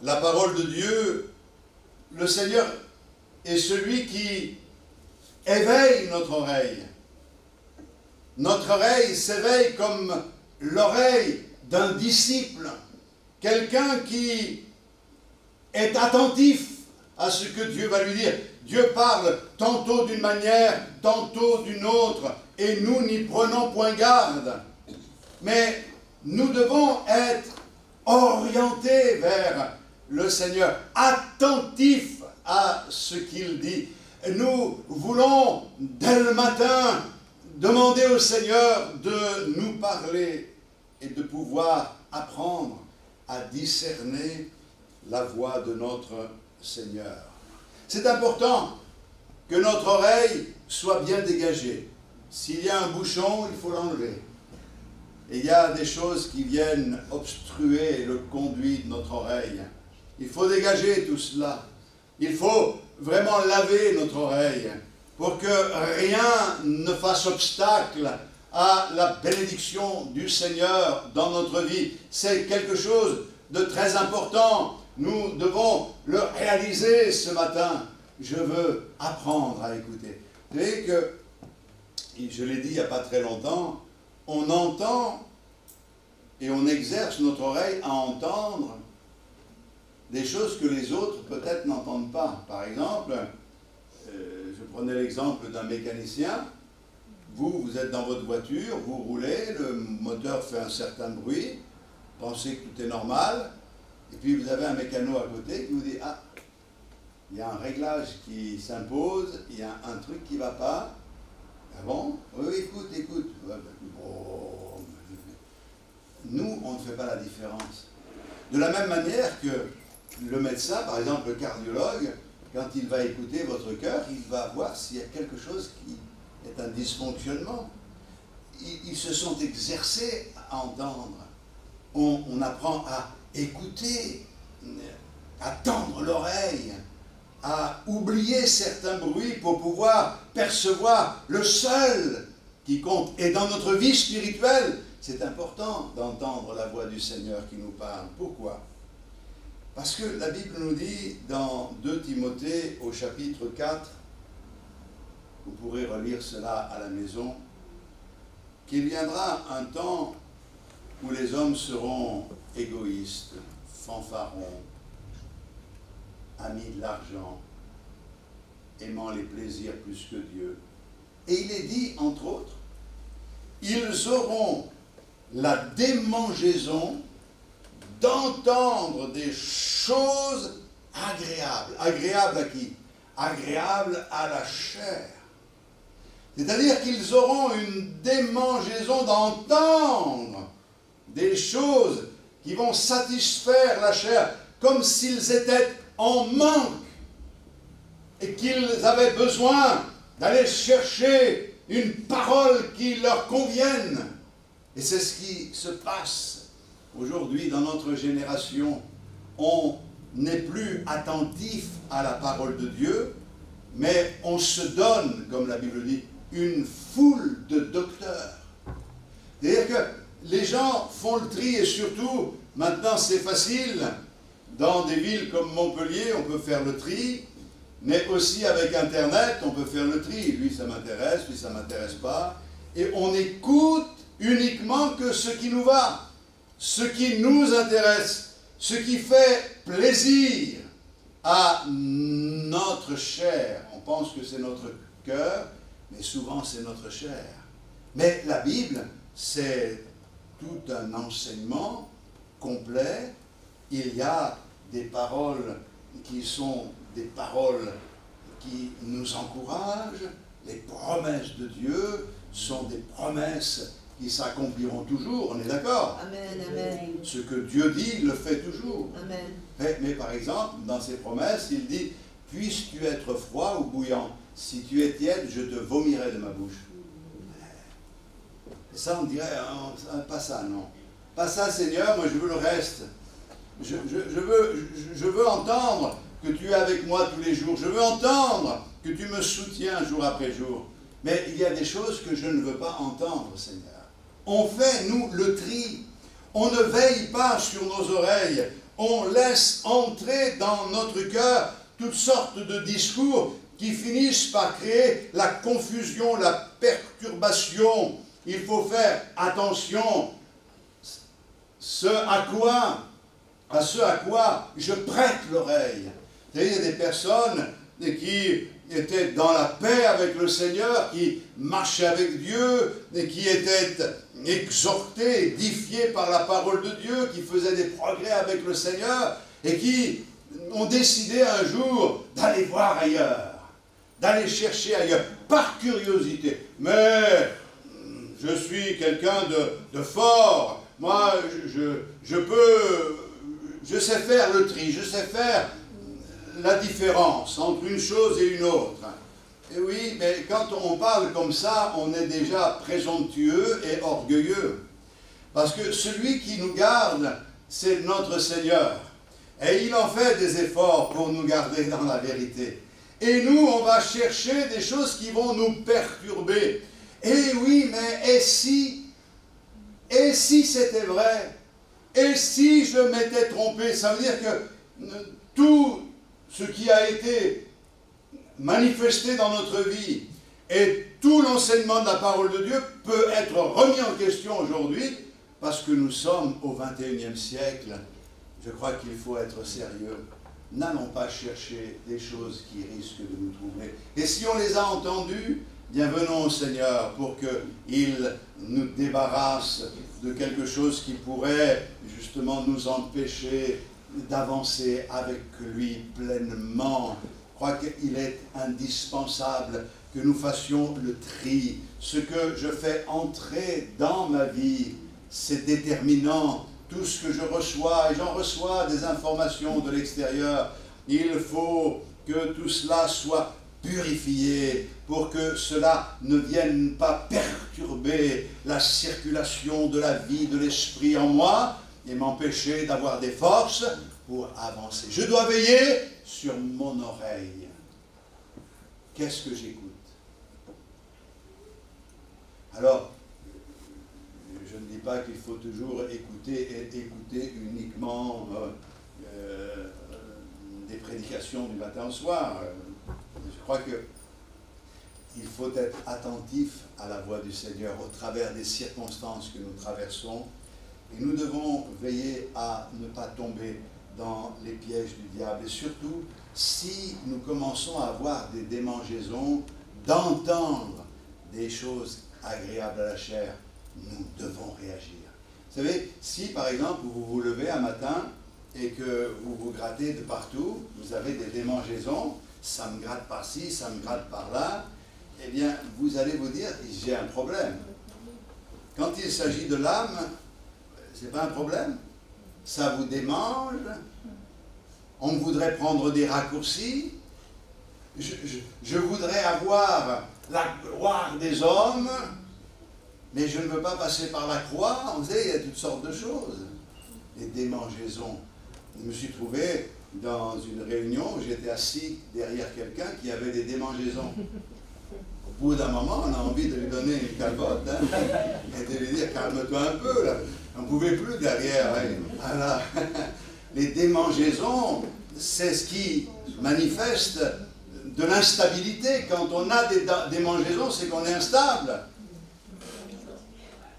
la parole de Dieu, le Seigneur est celui qui éveille notre oreille. Notre oreille s'éveille comme l'oreille d'un disciple, quelqu'un qui est attentif à ce que Dieu va lui dire. Dieu parle tantôt d'une manière, tantôt d'une autre, et nous n'y prenons point garde. Mais nous devons être orientés vers le Seigneur, attentifs à ce qu'il dit. Nous voulons, dès le matin, demander au Seigneur de nous parler et de pouvoir apprendre à discerner la voix de notre Seigneur. C'est important que notre oreille soit bien dégagée. S'il y a un bouchon, il faut l'enlever. Et il y a des choses qui viennent obstruer le conduit de notre oreille. Il faut dégager tout cela. Il faut vraiment laver notre oreille pour que rien ne fasse obstacle à la bénédiction du Seigneur dans notre vie. C'est quelque chose de très important. Nous devons le réaliser ce matin. Je veux apprendre à écouter. Vous savez que, je l'ai dit il n'y a pas très longtemps, on entend et on exerce notre oreille à entendre des choses que les autres peut-être n'entendent pas. Par exemple, je prenais l'exemple d'un mécanicien. Vous êtes dans votre voiture, vous roulez, le moteur fait un certain bruit, pensez que tout est normal, et puis vous avez un mécano à côté qui vous dit « Ah, il y a un réglage qui s'impose, il y a un truc qui ne va pas. » Ah bon? Oui, écoute. Oh. Nous, on ne fait pas la différence. De la même manière que le médecin, par exemple le cardiologue, quand il va écouter votre cœur, il va voir s'il y a quelque chose qui est un dysfonctionnement. Ils se sont exercés à entendre. On apprend à écouter, à tendre l'oreille, à oublier certains bruits pour pouvoir percevoir le seul qui compte. Et dans notre vie spirituelle, c'est important d'entendre la voix du Seigneur qui nous parle. Pourquoi? Parce que la Bible nous dit dans 2 Timothée au chapitre 4, vous pourrez relire cela à la maison, qu'il viendra un temps où les hommes seront égoïstes, fanfarons, amis de l'argent, aimant les plaisirs plus que Dieu. Et il est dit, entre autres, ils auront la démangeaison d'entendre des choses agréables. Agréables à qui? Agréables à la chair. C'est-à-dire qu'ils auront une démangeaison d'entendre des choses qui vont satisfaire la chair, comme s'ils étaient en manque et qu'ils avaient besoin d'aller chercher une parole qui leur convienne. Et c'est ce qui se passe aujourd'hui dans notre génération. On n'est plus attentif à la parole de Dieu, mais on se donne, comme la Bible dit, une foule de docteurs. C'est-à-dire que les gens font le tri, et surtout, maintenant c'est facile, dans des villes comme Montpellier, on peut faire le tri, mais aussi avec Internet, on peut faire le tri. Lui, ça m'intéresse, lui, ça ne m'intéresse pas. Et on écoute uniquement que ce qui nous va, ce qui nous intéresse, ce qui fait plaisir à notre chair. On pense que c'est notre cœur, mais souvent c'est notre chair. Mais la Bible, c'est tout un enseignement complet. Il y a des paroles qui sont des paroles qui nous encourage. Les promesses de Dieu sont des promesses qui s'accompliront toujours, on est d'accord? Amen, amen. Ce que Dieu dit, il le fait toujours. Amen. Mais par exemple, dans ses promesses, il dit, puisses-tu être froid ou bouillant, si tu es tiède, je te vomirai de ma bouche. Et ça, on dirait, pas ça, non. Pas ça, Seigneur, moi je veux le reste. Je veux entendre que tu es avec moi tous les jours. Je veux entendre que tu me soutiens jour après jour. Mais il y a des choses que je ne veux pas entendre, Seigneur. On fait, nous, le tri. On ne veille pas sur nos oreilles. On laisse entrer dans notre cœur toutes sortes de discours qui finissent par créer la confusion, la perturbation. Il faut faire attention à ce à quoi je prête l'oreille. Vous savez, il y a des personnes qui étaient dans la paix avec le Seigneur, qui marchaient avec Dieu, et qui étaient exhortés, édifiés par la parole de Dieu, qui faisaient des progrès avec le Seigneur, et qui ont décidé un jour d'aller voir ailleurs, d'aller chercher ailleurs, par curiosité. Mais je suis quelqu'un de fort, moi je sais faire le tri, je sais faire la différence entre une chose et une autre. Et oui, mais quand on parle comme ça, on est déjà présomptueux et orgueilleux. Parce que celui qui nous garde, c'est notre Seigneur. Et il en fait des efforts pour nous garder dans la vérité. Et nous, on va chercher des choses qui vont nous perturber. Et oui, mais et si c'était vrai? Et si je m'étais trompé? Ça veut dire que tout ce qui a été manifesté dans notre vie et tout l'enseignement de la parole de Dieu peut être remis en question aujourd'hui parce que nous sommes au XXIe siècle. Je crois qu'il faut être sérieux. N'allons pas chercher des choses qui risquent de nous troubler. Et si on les a entendues, bien venons au Seigneur pour qu'il nous débarrasse de quelque chose qui pourrait justement nous empêcher d'avancer avec lui pleinement. Je crois qu'il est indispensable que nous fassions le tri. Ce que je fais entrer dans ma vie, c'est déterminant. Tout ce que je reçois, et j'en reçois des informations de l'extérieur, il faut que tout cela soit purifié pour que cela ne vienne pas perturber la circulation de la vie, de l'esprit en moi et m'empêcher d'avoir des forces pour avancer. Je dois veiller sur mon oreille. Qu'est-ce que j'écoute? Alors, je ne dis pas qu'il faut toujours écouter et écouter uniquement des prédications du matin au soir. Je crois qu'il faut être attentif à la voix du Seigneur au travers des circonstances que nous traversons. Et nous devons veiller à ne pas tomber dans les pièges du diable. Et surtout, si nous commençons à avoir des démangeaisons, d'entendre des choses agréables à la chair, nous devons réagir. Vous savez, si par exemple vous vous levez un matin et que vous vous grattez de partout, vous avez des démangeaisons, ça me gratte par-ci, ça me gratte par-là, eh bien vous allez vous dire, j'ai un problème. Quand il s'agit de l'âme, c'est pas un problème. Ça vous démange. On voudrait prendre des raccourcis. Je voudrais avoir la gloire des hommes, mais je ne veux pas passer par la croix. Vous savez, il y a toutes sortes de choses. Les démangeaisons. Je me suis trouvé dans une réunion où j'étais assis derrière quelqu'un qui avait des démangeaisons. Au bout d'un moment, on a envie de lui donner une calbotte, hein, et de lui dire, calme-toi un peu, là. On ne pouvait plus derrière. Hein. Voilà. Les démangeaisons, c'est ce qui manifeste de l'instabilité. Quand on a des démangeaisons, c'est qu'on est instable.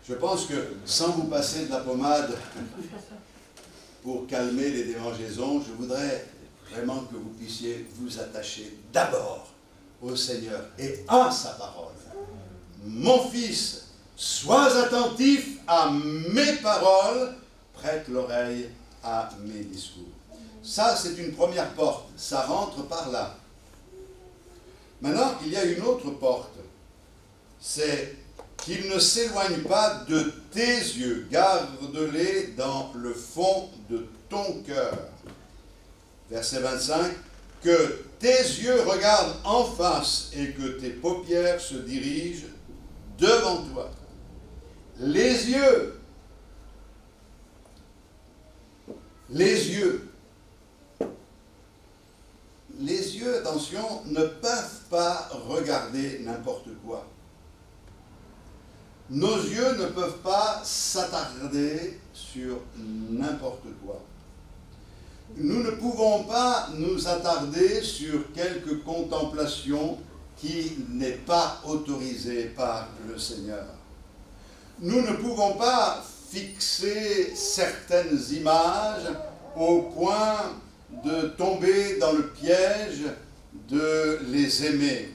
Je pense que sans vous passer de la pommade pour calmer les démangeaisons, je voudrais vraiment que vous puissiez vous attacher d'abord au Seigneur et à sa parole. Mon fils, sois attentif à mes paroles, prête l'oreille à mes discours. Ça, c'est une première porte. Ça rentre par là. Maintenant, il y a une autre porte. C'est qu'il ne s'éloigne pas de tes yeux. Garde-les dans le fond de ton cœur. Verset 25. Que tes yeux regardent en face et que tes paupières se dirigent devant toi. Les yeux. Les yeux. Les yeux, attention, ne peuvent pas regarder n'importe quoi. Nos yeux ne peuvent pas s'attarder sur n'importe quoi. Nous ne pouvons pas nous attarder sur quelque contemplation qui n'est pas autorisée par le Seigneur. Nous ne pouvons pas fixer certaines images au point de tomber dans le piège de les aimer.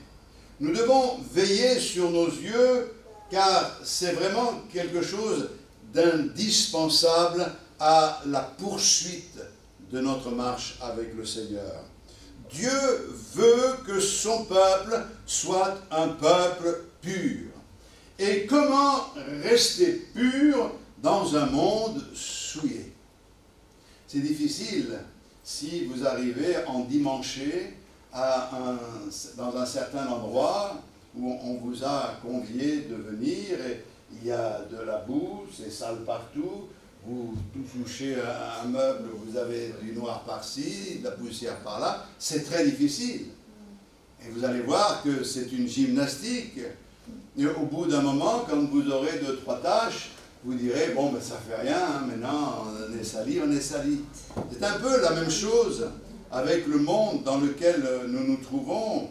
Nous devons veiller sur nos yeux car c'est vraiment quelque chose d'indispensable à la poursuite de notre marche avec le Seigneur. Dieu veut que son peuple soit un peuple pur. Et comment rester pur dans un monde souillé? C'est difficile si vous arrivez en dimanche dans un certain endroit où on vous a convié de venir et il y a de la boue, c'est sale partout, vous touchez un meuble, vous avez du noir par-ci, de la poussière par-là, c'est très difficile. Et vous allez voir que c'est une gymnastique. Et au bout d'un moment, quand vous aurez 2-3 tâches, vous direz, bon, ben, ça fait rien, hein, maintenant on est sali, on est sali. C'est un peu la même chose avec le monde dans lequel nous nous trouvons.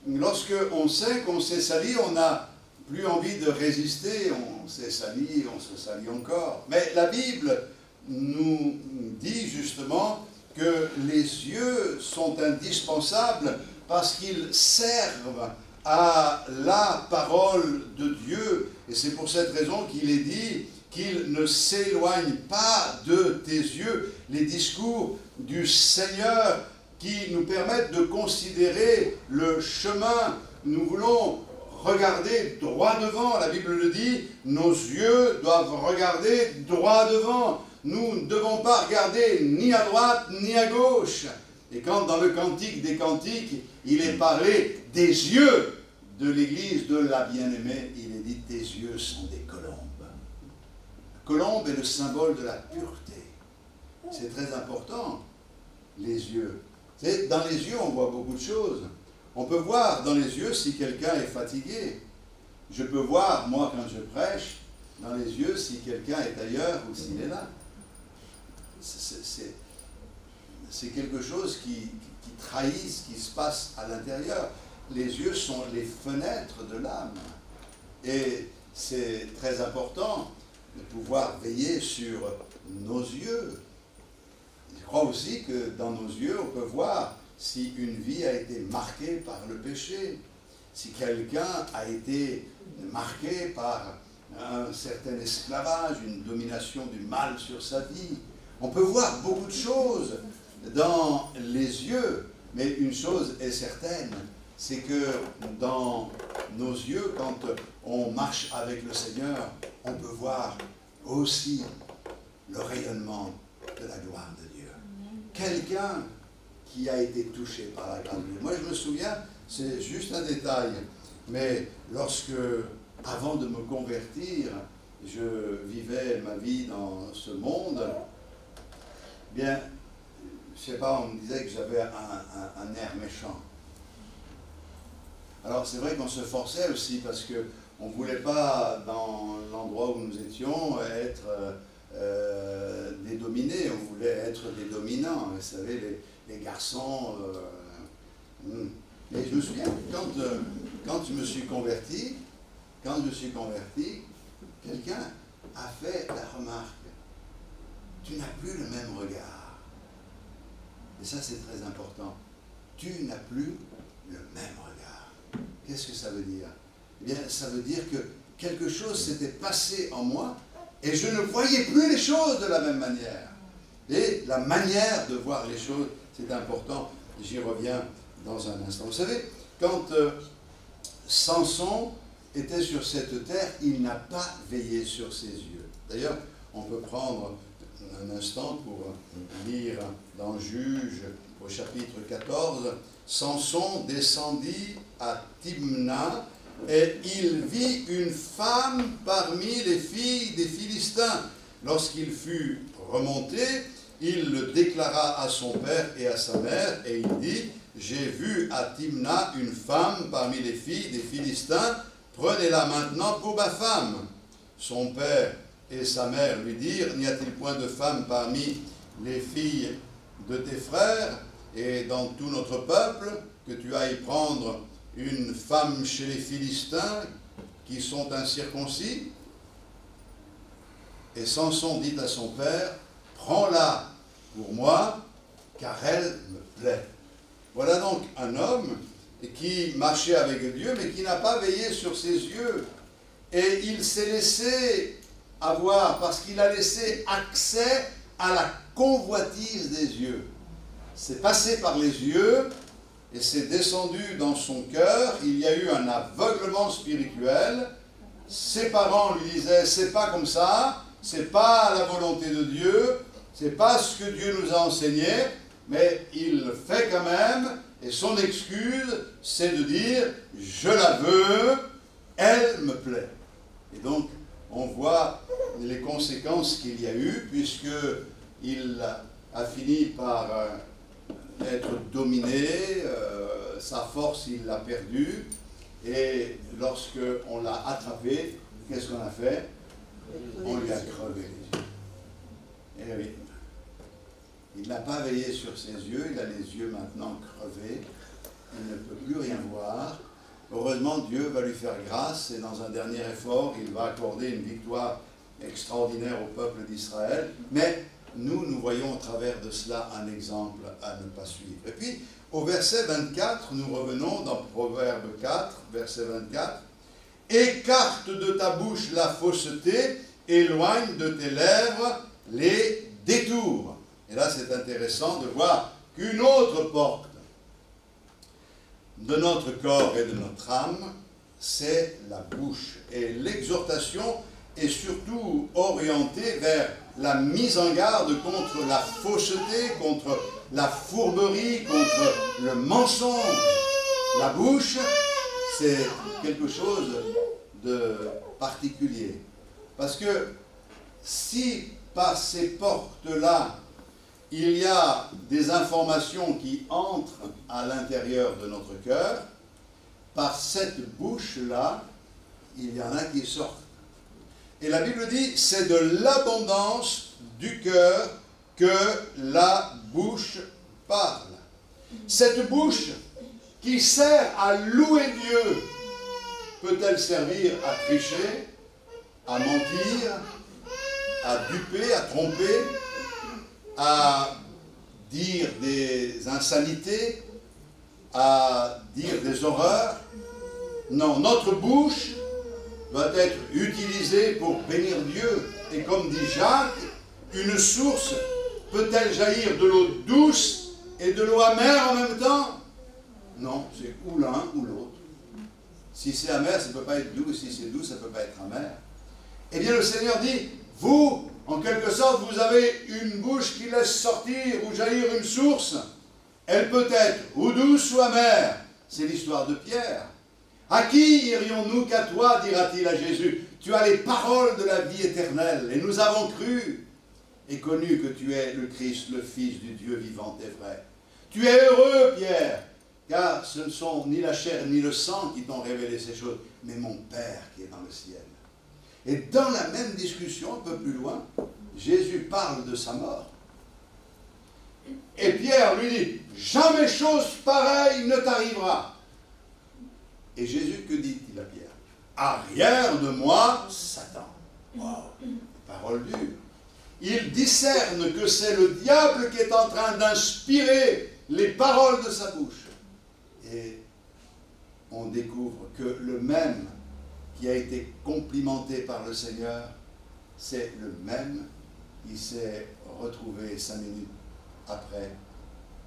Lorsque on sait qu'on s'est sali, on n'a plus envie de résister, on s'est sali, on se salit encore. Mais la Bible nous dit justement que les yeux sont indispensables parce qu'ils servent à la parole de Dieu. Et c'est pour cette raison qu'il est dit qu'il ne s'éloigne pas de tes yeux. Les discours du Seigneur qui nous permettent de considérer le chemin. Nous voulons regarder droit devant. La Bible le dit, nos yeux doivent regarder droit devant. Nous ne devons pas regarder ni à droite ni à gauche. Et quand dans le Cantique des Cantiques, il est parlé des yeux de l'Église de la bien-aimée, il est dit tes yeux sont des colombes. La colombe est le symbole de la pureté. C'est très important, les yeux. Dans les yeux, on voit beaucoup de choses. On peut voir dans les yeux si quelqu'un est fatigué. Je peux voir, moi, quand je prêche, dans les yeux si quelqu'un est ailleurs ou s'il est là. C'est quelque chose qui trahit ce qui se passe à l'intérieur. Les yeux sont les fenêtres de l'âme. Et c'est très important de pouvoir veiller sur nos yeux. Je crois aussi que dans nos yeux, on peut voir si une vie a été marquée par le péché, si quelqu'un a été marqué par un certain esclavage, une domination du mal sur sa vie. On peut voir beaucoup de choses dans les yeux, mais une chose est certaine, c'est que dans nos yeux, quand on marche avec le Seigneur, on peut voir aussi le rayonnement de la gloire de Dieu. Quelqu'un qui a été touché par la grâce de Dieu. Moi, je me souviens, c'est juste un détail, mais lorsque, avant de me convertir, je vivais ma vie dans ce monde, bien, je ne sais pas, on me disait que j'avais un air méchant. Alors, c'est vrai qu'on se forçait aussi, parce qu'on ne voulait pas, dans l'endroit où nous étions, être des dominés, on voulait être des dominants. Vous savez, les garçons... Et je me souviens, quand je me suis converti, quelqu'un a fait la remarque, tu n'as plus le même regard. Et ça, c'est très important. Tu n'as plus le même regard. Qu'est-ce que ça veut dire? Eh bien, ça veut dire que quelque chose s'était passé en moi et je ne voyais plus les choses de la même manière. Et la manière de voir les choses, c'est important. J'y reviens dans un instant. Vous savez, quand Samson était sur cette terre, il n'a pas veillé sur ses yeux. D'ailleurs, on peut prendre un instant pour lire dans Juges au chapitre 14. Samson descendit à Timna et il vit une femme parmi les filles des Philistins. Lorsqu'il fut remonté, il le déclara à son père et à sa mère et il dit: j'ai vu à Timna une femme parmi les filles des Philistins, prenez-la maintenant pour ma femme. Son père et sa mère lui dirent: n'y a-t-il point de femme parmi les filles de tes frères et dans tout notre peuple, que tu ailles prendre une femme chez les Philistins qui sont incirconcis? Et Samson dit à son père: prends-la pour moi, car elle me plaît. Voilà donc un homme qui marchait avec Dieu, mais qui n'a pas veillé sur ses yeux. Et il s'est laissé avoir, parce qu'il a laissé accès à la convoitise des yeux. C'est passé par les yeux et c'est descendu dans son cœur. Il y a eu un aveuglement spirituel. Ses parents lui disaient: c'est pas comme ça, c'est pas la volonté de Dieu, c'est pas ce que Dieu nous a enseigné, mais il le fait quand même, et son excuse, c'est de dire: je la veux, elle me plaît. Et donc, on voit les conséquences qu'il y a eu, puisqu'il a fini par être dominé, sa force, il l'a perdue, et lorsque on l'a attrapé, qu'est-ce qu'on a fait? On lui a crevé les yeux. Eh oui. Il n'a pas veillé sur ses yeux, il a les yeux maintenant crevés, il ne peut plus rien voir. Heureusement, Dieu va lui faire grâce et dans un dernier effort, il va accorder une victoire extraordinaire au peuple d'Israël. Mais nous voyons au travers de cela un exemple à ne pas suivre. Et puis, au verset 24, nous revenons dans Proverbe 4, verset 24. « Écarte de ta bouche la fausseté, éloigne de tes lèvres les détours. » Et là, c'est intéressant de voir qu'une autre porte de notre corps et de notre âme, c'est la bouche. Et l'exhortation est surtout orientée vers la mise en garde contre la fausseté, contre la fourberie, contre le mensonge. La bouche, c'est quelque chose de particulier. Parce que si par ces portes-là, il y a des informations qui entrent à l'intérieur de notre cœur, par cette bouche-là, il y en a qui sortent. Et la Bible dit, c'est de l'abondance du cœur que la bouche parle. Cette bouche qui sert à louer Dieu, peut-elle servir à tricher, à mentir, à duper, à tromper, à dire des insanités, à dire des horreurs? Non, notre bouche doit être utilisée pour bénir Dieu. Et comme dit Jacques, une source peut-elle jaillir de l'eau douce et de l'eau amère en même temps? Non, c'est ou l'un ou l'autre. Si c'est amer, ça ne peut pas être doux, et si c'est doux, ça ne peut pas être amer. Eh bien, le Seigneur dit, vous, en quelque sorte, vous avez une bouche qui laisse sortir ou jaillir une source. Elle peut être ou douce ou amère. C'est l'histoire de Pierre. À qui irions-nous qu'à toi, dira-t-il à Jésus? Tu as les paroles de la vie éternelle, et nous avons cru et connu que tu es le Christ, le Fils du Dieu vivant et vrai. Tu es heureux, Pierre, car ce ne sont ni la chair ni le sang qui t'ont révélé ces choses, mais mon Père qui est dans le ciel. Et dans la même discussion, un peu plus loin, Jésus parle de sa mort. Et Pierre lui dit, jamais chose pareille ne t'arrivera. Et Jésus, que dit-il à Pierre? Arrière de moi, Satan. Wow, parole dure. Il discerne que c'est le diable qui est en train d'inspirer les paroles de sa bouche. Et on découvre que le même qui a été complimenté par le Seigneur, c'est le même qui s'est retrouvé 5 minutes après,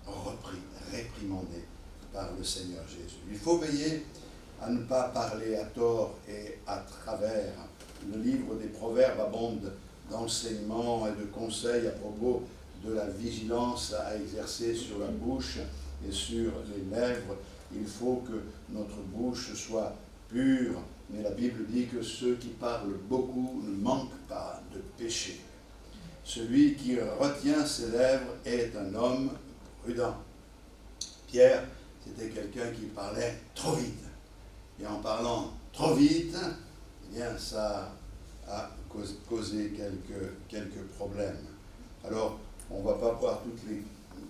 repris, réprimandé par le Seigneur Jésus. Il faut veiller à ne pas parler à tort et à travers. Le livre des Proverbes abonde d'enseignements et de conseils à propos de la vigilance à exercer sur la bouche et sur les lèvres. Il faut que notre bouche soit pure, mais la Bible dit que ceux qui parlent beaucoup ne manquent pas de péché. Celui qui retient ses lèvres est un homme prudent. Pierre, c'était quelqu'un qui parlait trop vite. Et en parlant trop vite, eh bien, ça a causé quelques problèmes. Alors, on ne va pas voir toutes les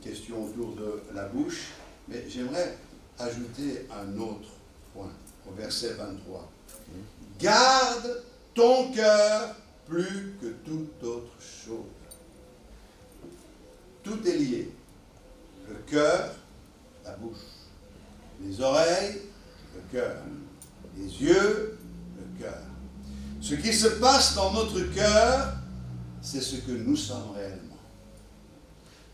questions autour de la bouche, mais j'aimerais ajouter un autre point, au verset 23. Garde ton cœur plus que toute autre chose. Tout est lié. Le cœur, la bouche. Les oreilles, le cœur. Les yeux, le cœur. Ce qui se passe dans notre cœur, c'est ce que nous sommes réellement.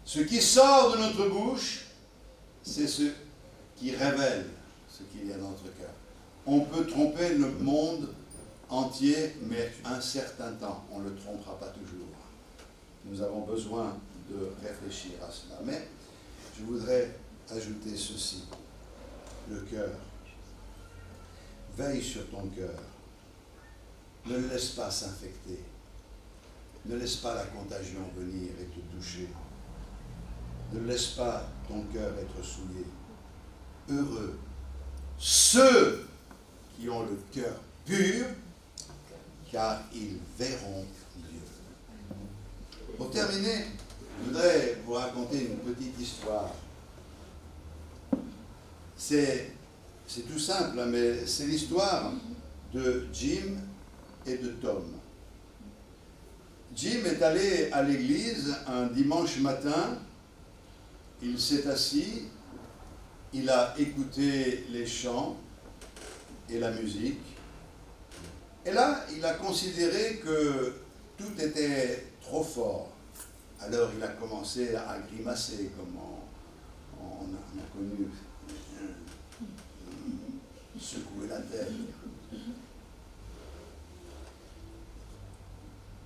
Ce qui sort de notre bouche, c'est ce qui révèle ce qu'il y a dans notre cœur. On peut tromper le monde entier, mais un certain temps. On ne le trompera pas toujours. Nous avons besoin de réfléchir à cela. Mais je voudrais ajouter ceci. Le cœur. Veille sur ton cœur. Ne le laisse pas s'infecter. Ne laisse pas la contagion venir et te toucher. Ne laisse pas ton cœur être souillé. Heureux ceux qui ont le cœur pur, car ils verront Dieu. Pour terminer, je voudrais vous raconter une petite histoire. C'est tout simple, hein, mais c'est l'histoire de Jim et de Tom. Jim est allé à l'église un dimanche matin. Il s'est assis, il a écouté les chants et la musique. Et là, il a considéré que tout était trop fort. Alors il a commencé à grimacer, comme on a connu, secouer la tête.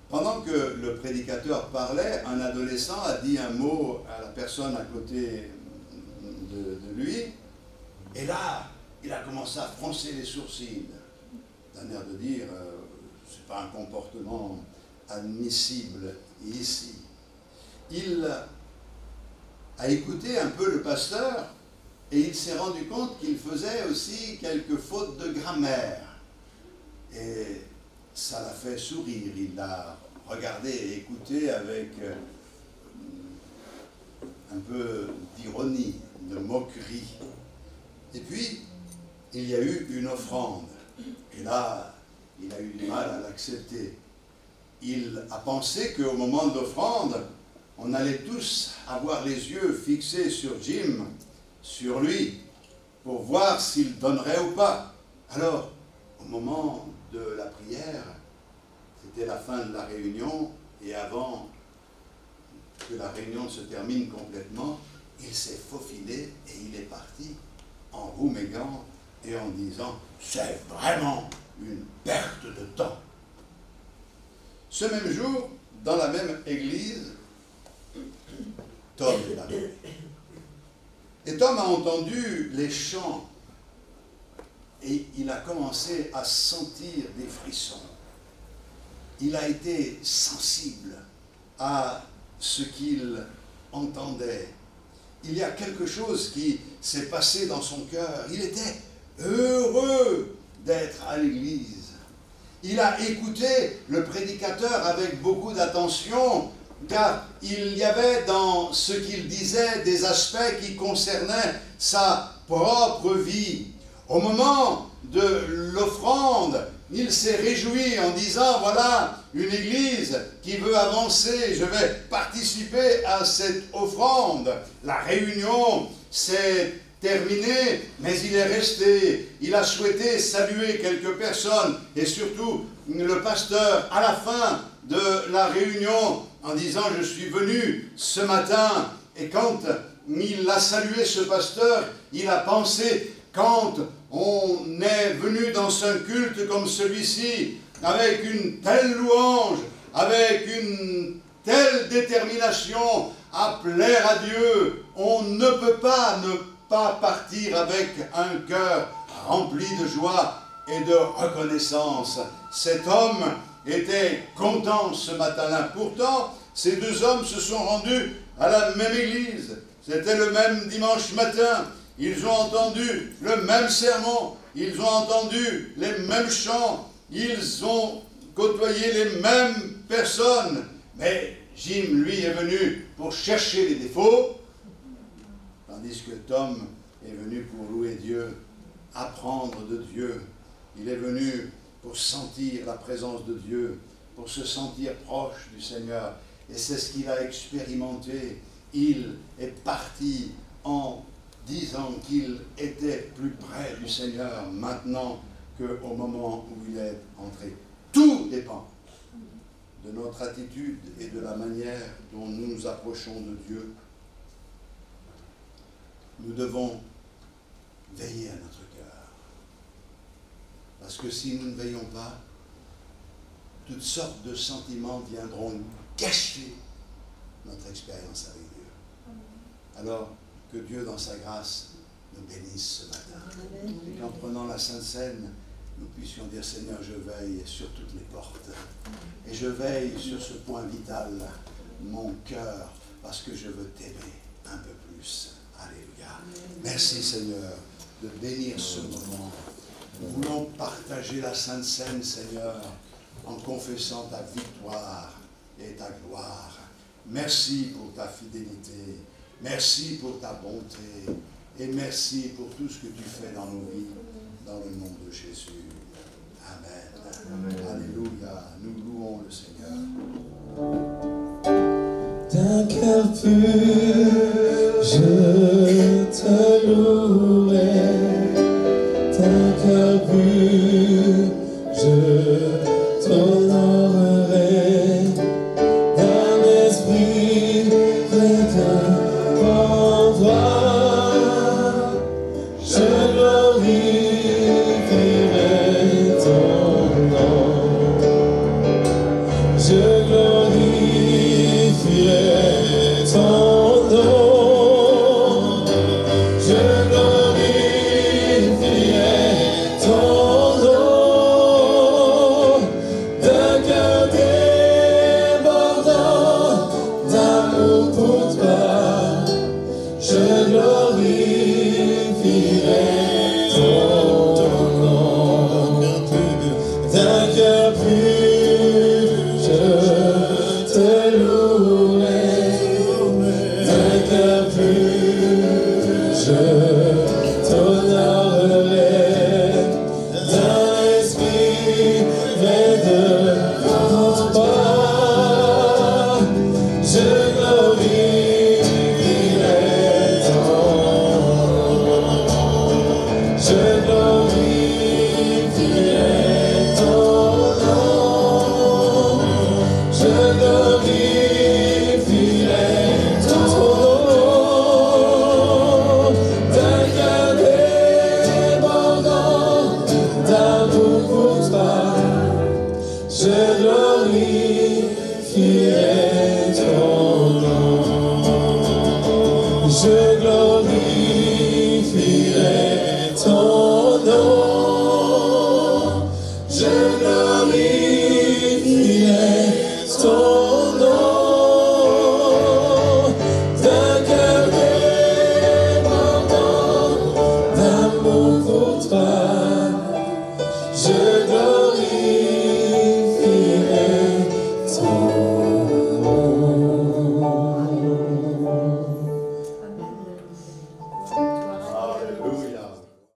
Pendant que le prédicateur parlait, un adolescent a dit un mot à la personne à côté de lui, et là, il a commencé à froncer les sourcils, d'un air de dire, c'est pas un comportement admissible ici. Il a écouté un peu le pasteur, et il s'est rendu compte qu'il faisait aussi quelques fautes de grammaire. Et ça l'a fait sourire, il l'a regardé et écouté avec un peu d'ironie, de moquerie. Et puis, il y a eu une offrande. Et là, il a eu du mal à l'accepter. Il a pensé qu'au moment de l'offrande, on allait tous avoir les yeux fixés sur Jim, sur lui, pour voir s'il donnerait ou pas. Alors, au moment de la prière, c'était la fin de la réunion, et avant que la réunion se termine complètement, il s'est faufilé et il est parti en rouméguant et en disant « C'est vraiment une perte de temps ». Ce même jour, dans la même église, Tom est arrivé. Et Tom a entendu les chants et il a commencé à sentir des frissons. Il a été sensible à ce qu'il entendait. Il y a quelque chose qui s'est passé dans son cœur. Il était heureux d'être à l'église. Il a écouté le prédicateur avec beaucoup d'attention, car il y avait dans ce qu'il disait des aspects qui concernaient sa propre vie. Au moment de l'offrande, il s'est réjoui en disant, voilà, une église qui veut avancer, je vais participer à cette offrande. La réunion s'est terminée, mais il est resté. Il a souhaité saluer quelques personnes, et surtout le pasteur, à la fin de la réunion, en disant, je suis venu ce matin, et quand il a salué ce pasteur, il a pensé, quand on est venu dans un culte comme celui-ci, avec une telle louange, avec une telle détermination à plaire à Dieu, on ne peut pas ne pas partir avec un cœur rempli de joie et de reconnaissance. Cet homme était content ce matin-là. Pourtant, ces deux hommes se sont rendus à la même église. C'était le même dimanche matin. Ils ont entendu le même sermon. Ils ont entendu les mêmes chants. Ils ont côtoyé les mêmes personnes. Mais Jim, lui, est venu pour chercher les défauts, tandis que Tom est venu pour louer Dieu, apprendre de Dieu. Il est venu pour sentir la présence de Dieu, pour se sentir proche du Seigneur. Et c'est ce qu'il a expérimenté. Il est parti en disant qu'il était plus près du Seigneur maintenant qu'au moment où il est entré. Tout dépend de notre attitude et de la manière dont nous nous approchons de Dieu. Nous devons veiller à notre cœur. Parce que si nous ne veillons pas, toutes sortes de sentiments viendront gâcher notre expérience avec Dieu. Alors, que Dieu, dans sa grâce, nous bénisse ce matin. Et qu'en prenant la Sainte Seine, nous puissions dire, Seigneur, je veille sur toutes les portes. Et je veille sur ce point vital, mon cœur, parce que je veux t'aimer un peu plus. Alléluia. Merci, Seigneur, de bénir ce moment. Nous voulons partager la Sainte Seine, Seigneur, en confessant ta victoire et ta gloire. Merci pour ta fidélité. Merci pour ta bonté. Et merci pour tout ce que tu fais dans nos vies, dans le nom de Jésus. Amen. Amen. Alléluia. Nous louons le Seigneur. D'un cœur pur, je te louerai. D'un cœur pur, je t'honorerai. D'un esprit près devant toi, je glorifierai ton nom. Je glorifierai ton nom. Je glorifierai ton nom. D'un cœur débordant d'amour pour toi, je glorifierai ton nom. D'un cœur pur, je te louerai. D'un cœur pur, je t'honorerai. D'un esprit vrai devant toi, je glorifierai ton nom. Je glorifierai ton nom. Je glorifierai ton nom. D'un cœur débordant d'amour pour toi, je glorifierai ton nom. Je glorifierai ton nom. Je glorifierai